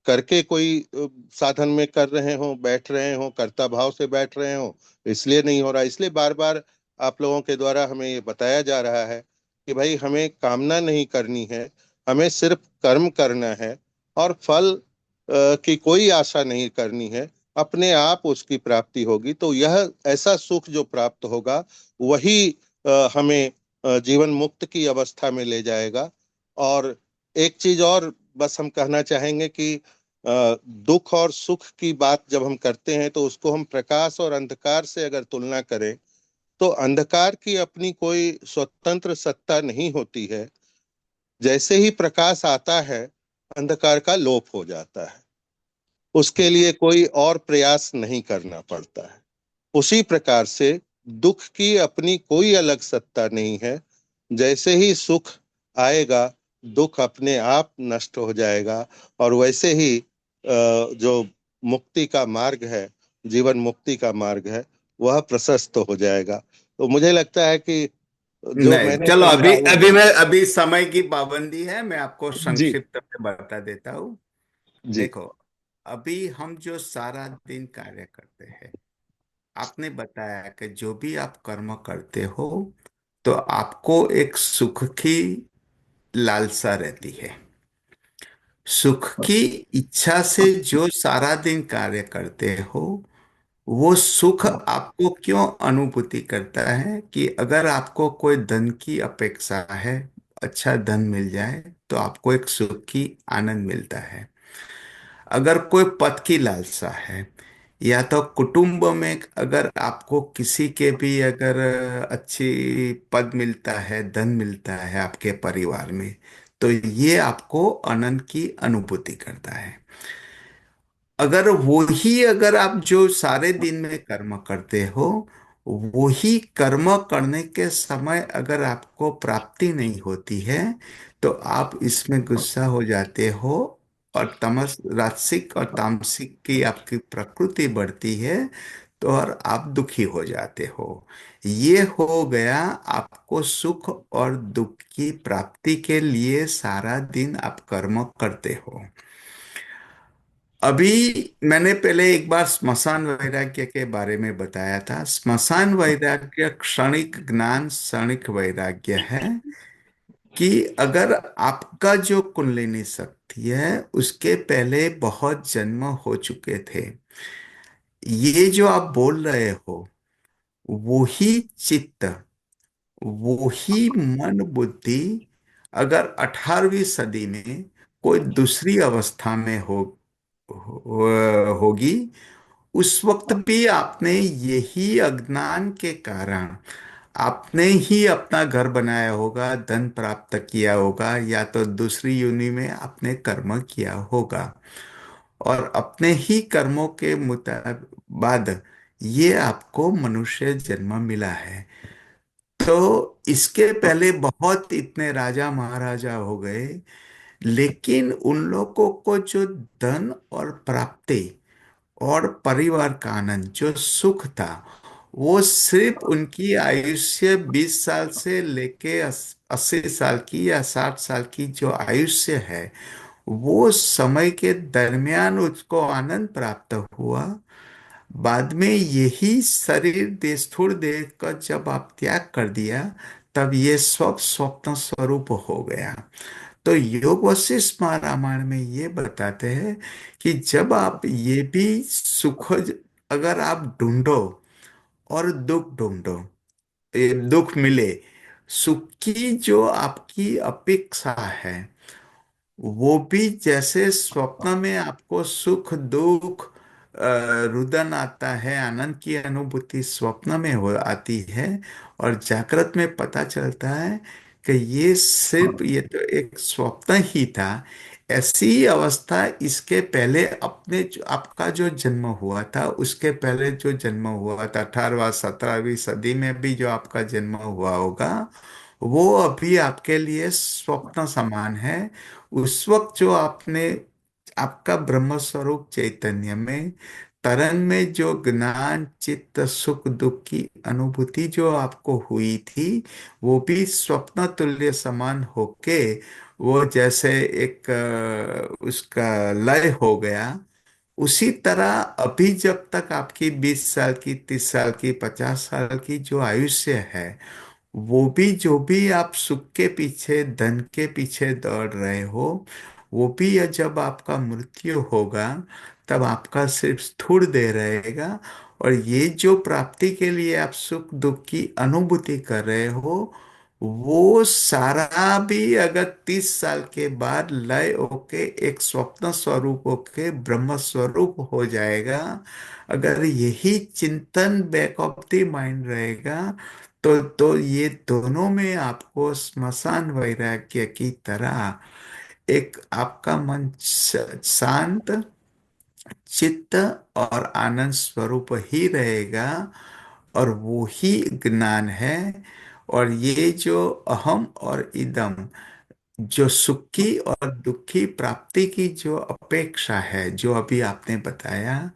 करके कोई साधन में कर रहे हो, बैठ रहे हो, कर्ता भाव से बैठ रहे हो, इसलिए नहीं हो रहा। इसलिए बार बार आप लोगों के द्वारा हमें ये बताया जा रहा है कि भाई हमें कामना नहीं करनी है, हमें सिर्फ कर्म करना है और फल की कोई आशा नहीं करनी है। अपने आप उसकी प्राप्ति होगी। तो यह ऐसा सुख जो प्राप्त होगा वही हमें जीवन मुक्त की अवस्था में ले जाएगा। और एक चीज और बस हम कहना चाहेंगे कि दुख और सुख की बात जब हम करते हैं तो उसको हम प्रकाश और अंधकार से अगर तुलना करें, तो अंधकार की अपनी कोई स्वतंत्र सत्ता नहीं होती है। जैसे ही प्रकाश आता है, अंधकार का लोप हो जाता है, उसके लिए कोई और प्रयास नहीं करना पड़ता है। उसी प्रकार से दुख की अपनी कोई अलग सत्ता नहीं है। जैसे ही सुख आएगा, दुख अपने आप नष्ट हो जाएगा। और वैसे ही जो मुक्ति का मार्ग है, जीवन मुक्ति का मार्ग है, वह प्रशस्त हो जाएगा। तो मुझे लगता है कि जो नहीं, मैंने चलो, समझा अभी वो अभी मैं अभी समय की पाबंदी है, मैं आपको जी संक्षिप्त में बता देता हूँ। जी देखो, अभी हम जो सारा दिन कार्य करते हैं, आपने बताया कि जो भी आप कर्म करते हो तो आपको एक सुख की लालसा रहती है। सुख की इच्छा से जो सारा दिन कार्य करते हो, वो सुख आपको क्यों अनुभूति करता है कि अगर आपको कोई धन की अपेक्षा है, अच्छा धन मिल जाए तो आपको एक सुख की आनंद मिलता है। अगर कोई पद की लालसा है, या तो कुटुंब में अगर आपको किसी के भी अगर अच्छी पद मिलता है, धन मिलता है आपके परिवार में, तो ये आपको आनंद की अनुभूति करता है। अगर अगर आप जो सारे दिन में कर्म करते हो, वही कर्म करने के समय अगर आपको प्राप्ति नहीं होती है, तो आप इसमें गुस्सा हो जाते हो और तमस राजसिक और तामसिक की आपकी प्रकृति बढ़ती है, तो और आप दुखी हो जाते हो। ये हो गया आपको सुख और दुख की प्राप्ति के लिए सारा दिन आप कर्म करते हो। अभी मैंने पहले एक बार स्मशान वैराग्य के बारे में बताया था। स्मशान वैराग्य क्षणिक ज्ञान, क्षणिक वैराग्य है कि अगर आपका जो कुंडलिनी शक्ति है उसके पहले बहुत जन्म हो चुके थे, ये जो आप बोल रहे हो, वो ही चित्त, वो ही मन बुद्धि अगर 18वीं सदी में कोई दूसरी अवस्था में होगी, उस वक्त भी आपने यही अज्ञान के कारण आपने ही अपना घर बनाया होगा, धन प्राप्त किया होगा, या तो दूसरी योनि में आपने कर्म किया होगा, और अपने ही कर्मों के बाद ये आपको मनुष्य जन्म मिला है। तो इसके पहले बहुत इतने राजा महाराजा हो गए, लेकिन उन लोगों को जो धन और प्राप्ति और परिवार का आनंद, जो सुख था, वो सिर्फ उनकी आयुष्य 20 साल से लेके 80 साल की या 60 साल की जो आयुष्य है, वो समय के दरमियान उसको आनंद प्राप्त हुआ। बाद में यही शरीर स्थूल देह का जब आप त्याग कर दिया, तब ये सब स्वप्न स्वरूप हो गया। तो योग वशिष्ठ रामायण में ये बताते हैं कि जब आप ये भी सुख अगर आप ढूंढो और दुख ढूंढो, ये दुख मिले, सुख की जो आपकी अपेक्षा है, वो भी जैसे स्वप्न में आपको सुख दुख रुदन आता है, आनंद की अनुभूति स्वप्न में हो आती है, और जागृत में पता चलता है कि ये तो एक स्वप्न ही था। ऐसी अवस्था इसके पहले आपका जो जन्म हुआ था, उसके पहले जो जन्म हुआ था 18वां 17वीं सदी में भी जो आपका जन्म हुआ होगा, वो अभी आपके लिए स्वप्न समान है। उस वक्त जो आपने आपका ब्रह्म स्वरूप चैतन्य में तरंग में जो ज्ञान चित्त सुख दुख की अनुभूति जो आपको हुई थी, वो भी स्वप्न तुल्य समान होके वो जैसे एक उसका लय हो गया। उसी तरह अभी जब तक आपकी 20 साल की 30 साल की 50 साल की जो आयुष्य है, वो भी जो भी आप सुख के पीछे धन के पीछे दौड़ रहे हो, वो भी जब आपका मृत्यु होगा, तब आपका सिर्फ स्थूल देह रहेगा। और ये जो प्राप्ति के लिए आप सुख दुख की अनुभूति कर रहे हो, वो सारा भी अगर 30 साल के बाद लय होके एक स्वप्न स्वरूप होके ब्रह्म स्वरूप हो जाएगा। अगर यही चिंतन बैक ऑफ द माइंड रहेगा, तो ये दोनों में आपको स्मशान वैराग्य की तरह एक आपका मन शांत चित्त और आनंद स्वरूप ही रहेगा। और वो ही ज्ञान है। और ये जो अहम और इदम, जो सुखी और दुखी प्राप्ति की जो अपेक्षा है, जो अभी आपने बताया,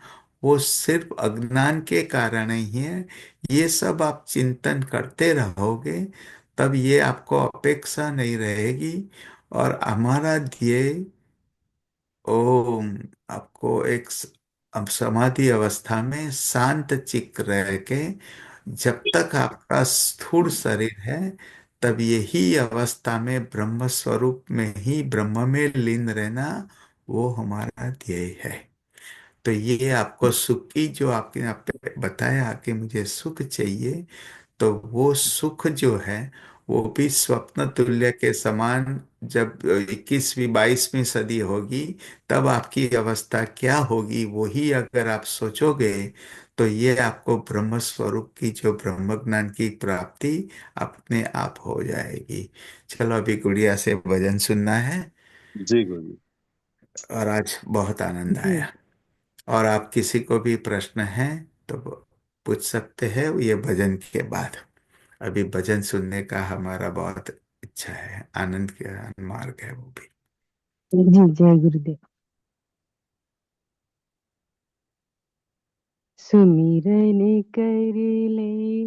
वो सिर्फ अज्ञान के कारण ही है। ये सब आप चिंतन करते रहोगे, तब ये आपको अपेक्षा नहीं रहेगी। और हमारा ध्येय, ओम, आपको अब समाधि अवस्था में शांत चित्त रह के, जब तक आपका स्थूल शरीर है, तब यही अवस्था में ब्रह्म स्वरूप में ही ब्रह्म में लीन रहना, वो हमारा ध्येय है। तो ये आपको सुख की जो आपने आप बताया कि मुझे सुख चाहिए, तो वो सुख जो है, वो भी स्वप्न तुल्य के समान जब 21वीं 22वीं सदी होगी, तब आपकी अवस्था क्या होगी, वही अगर आप सोचोगे, तो ये आपको ब्रह्म स्वरूप की जो ब्रह्म ज्ञान की प्राप्ति अपने आप हो जाएगी। चलो, अभी गुड़िया से भजन सुनना है। जी गुरु जी। और आज बहुत आनंद जी। आया। और आप किसी को भी प्रश्न है तो पूछ सकते हैं ये भजन के बाद। अभी भजन सुनने का हमारा बहुत इच्छा है, आनंद का मार्ग है वो भी। जी जय गुरुदेव। सुमिरन कर ले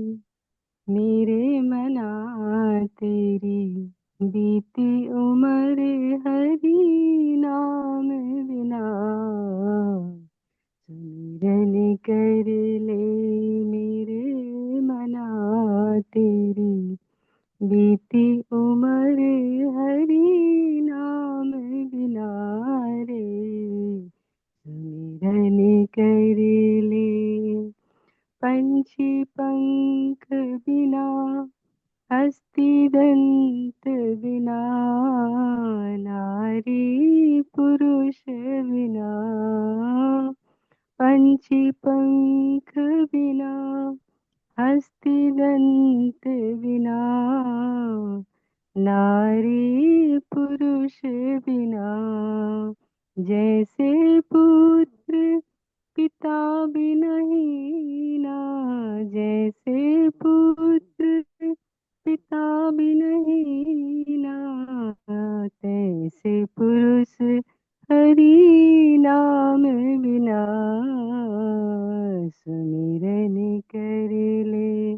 मेरे मना तेरी, बीती उम्र हरि नाम बिना। सुमिरन कर ले मेरे मना तेरी, बीती उम्र हरि नाम बिना रे। सुमिरन कर ले पंछी पंख बिना, हस्ती दंत बिना, नारी पुरुष बिना। पंछी पंख बिना, हस्ती दंत बिना, नारी पुरुष बिना। जैसे पुत्र पिता बिनहीना, जैसे पुत्र पिता बिनहीना, तैसे पुरुष हरि नाम बिना। सुमिरन सुमिरन कर ले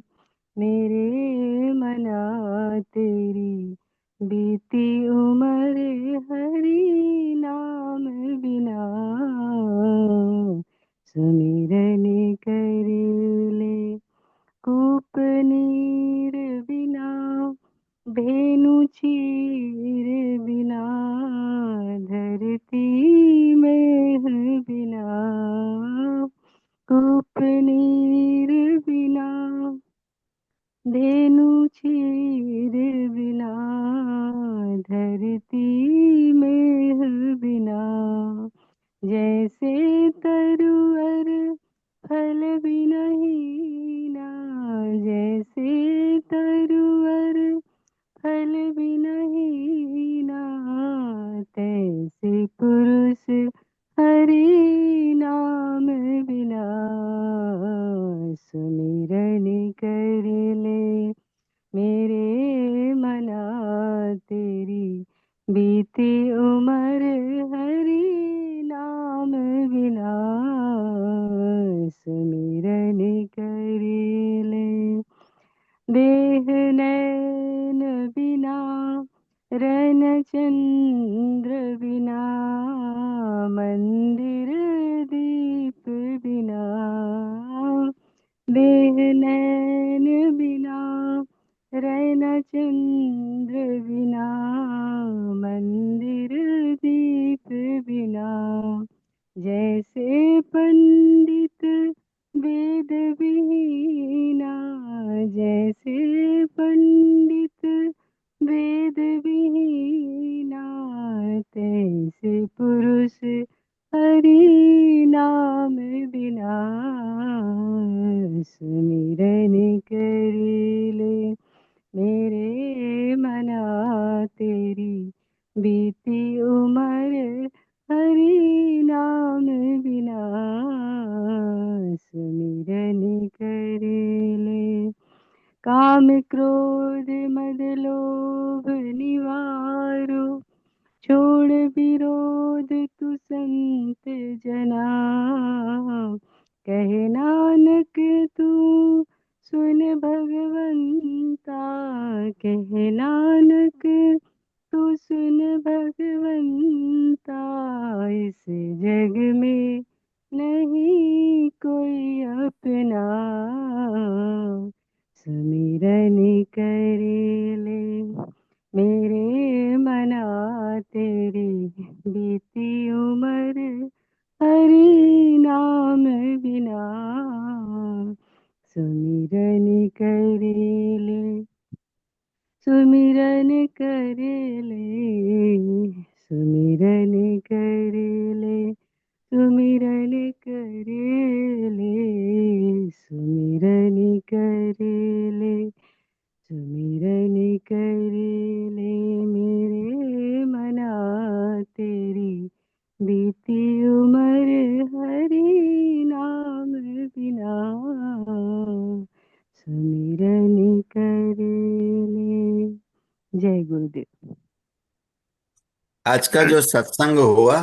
मेरे मना तेरी बीती उम्र हरि नाम बिना सुमिरन कर ले कूप नीर बिना धेनु चीर बिना धरती में बिना कूप नीर बिना धेनु चीर बिना धरती में बिना जैसे तरुअर फल भी नहीं ना जैसे तरुअर फल भी नहीं ना तैसे पुरुष हरि नाम बिना सुमिरन कर ले मेरे मना तेरी बीती उम्र हरि नाम बिना सुमिरन कर ले देह नैन बिना रन चंद्र बिना मंदिर दीप बिना देह नैन बिना रैन चंद्र बिना मंदिर दीप बिना जैसे पंडित वेद विहीना जैसे पंडित वेद विहीना तैसे पुरुष हरि नाम बिना सुमिरन कर ले मेरे मना तेरी बीती उम्र हरि नाम बिना सुमिरन कर ले काम क्रोध मद लोभ निवारो छोड़ विरोध तु संत जना कहे नानक तू सुन भगवंता कहे नानक तू सुन भगवंता इस जग में नहीं कोई अपना सुमिरन कर ले मेरे मना तेरी बीती उम्र हरि नाम बिना सुमिरन कर ले सुमिरन कर ले सुमिरन कर ले सुमिरन कर ले सुमिरन कर ले सुमिरन कर ले मेरे मना तेरी बीती उम्र हरि नाम बिना सुमिरन कर ले जय गुरुदेव। आज का जो सत्संग हुआ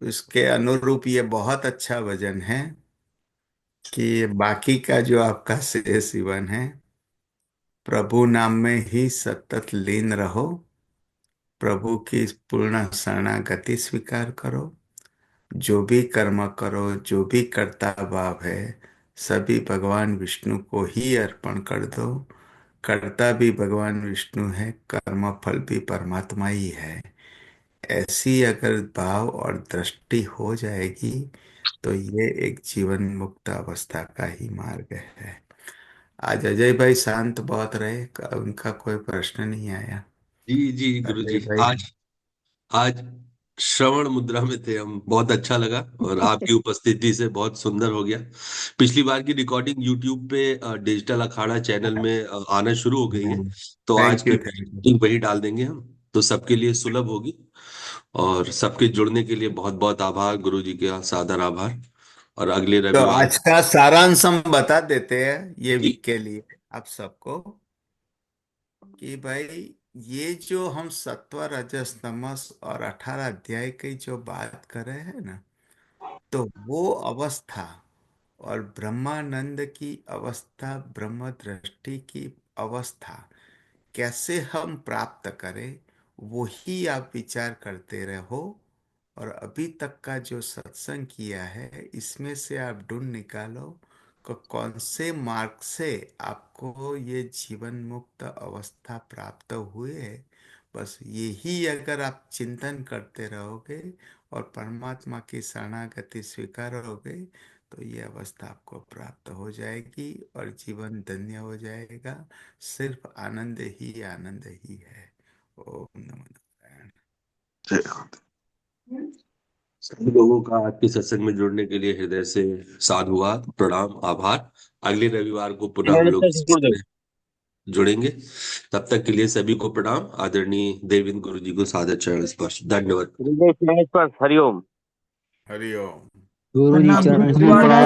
उसके अनुरूप ये बहुत अच्छा वचन है कि बाकी का जो आपका शेष जीवन है प्रभु नाम में ही सतत लीन रहो। प्रभु की पूर्ण शरणागति स्वीकार करो। जो भी कर्म करो, जो भी कर्ता भाव है, सभी भगवान विष्णु को ही अर्पण कर दो। कर्ता भी भगवान विष्णु है, कर्म फल भी परमात्मा ही है। ऐसी अगर भाव और दृष्टि हो जाएगी तो ये एक जीवन मुक्त अवस्था का ही मार्ग है। आज अजय भाई शांत बहुत रहे, उनका कोई प्रश्न नहीं आया। जी जी गुरु अजय जी, भाई। आज आज श्रवण मुद्रा में थे हम, बहुत अच्छा लगा और आपकी उपस्थिति से बहुत सुंदर हो गया। पिछली बार की रिकॉर्डिंग यूट्यूब पे डिजिटल अखाड़ा चैनल में आना शुरू हो गई है, तो आज थैंक की यू, थैंक यू। रिकॉर्डिंग वही डाल देंगे हम, तो सबके लिए सुलभ होगी। और सबके जुड़ने के लिए बहुत बहुत आभार गुरु जी का, सादर आभार। और अगले तो रविवार। आज का सारांश हम बता देते हैं ये जी वीक के लिए आप सबको कि भाई ये जो हम सत्व रजस तमस और 18 अध्याय की जो बात कर रहे हैं ना, तो वो अवस्था और ब्रह्मानंद की अवस्था, ब्रह्म दृष्टि की अवस्था कैसे हम प्राप्त करें, वही आप विचार करते रहो। और अभी तक का जो सत्संग किया है, इसमें से आप ढूंढ निकालो कि कौन से मार्ग से आपको ये जीवन मुक्त अवस्था प्राप्त हुए है। बस यही अगर आप चिंतन करते रहोगे और परमात्मा की शरणागति स्वीकारोगे, तो ये अवस्था आपको प्राप्त हो जाएगी और जीवन धन्य हो जाएगा। सिर्फ आनंद ही है। ओम नमः नारायण। सभी लोगों का आज के सत्संग में जुड़ने के लिए हृदय से साधुवाद, प्रणाम, आभार। अगले रविवार को पुनः हम लोग इस सत्संग में जुड़ेंगे। तब तक के लिए सभी को प्रणाम। आदरणीय देवेंद्र गुरु जी को सादर चरण स्पर्श। धन्यवाद। हरिओम। हरि ओम। गुरु जी चरण महाराज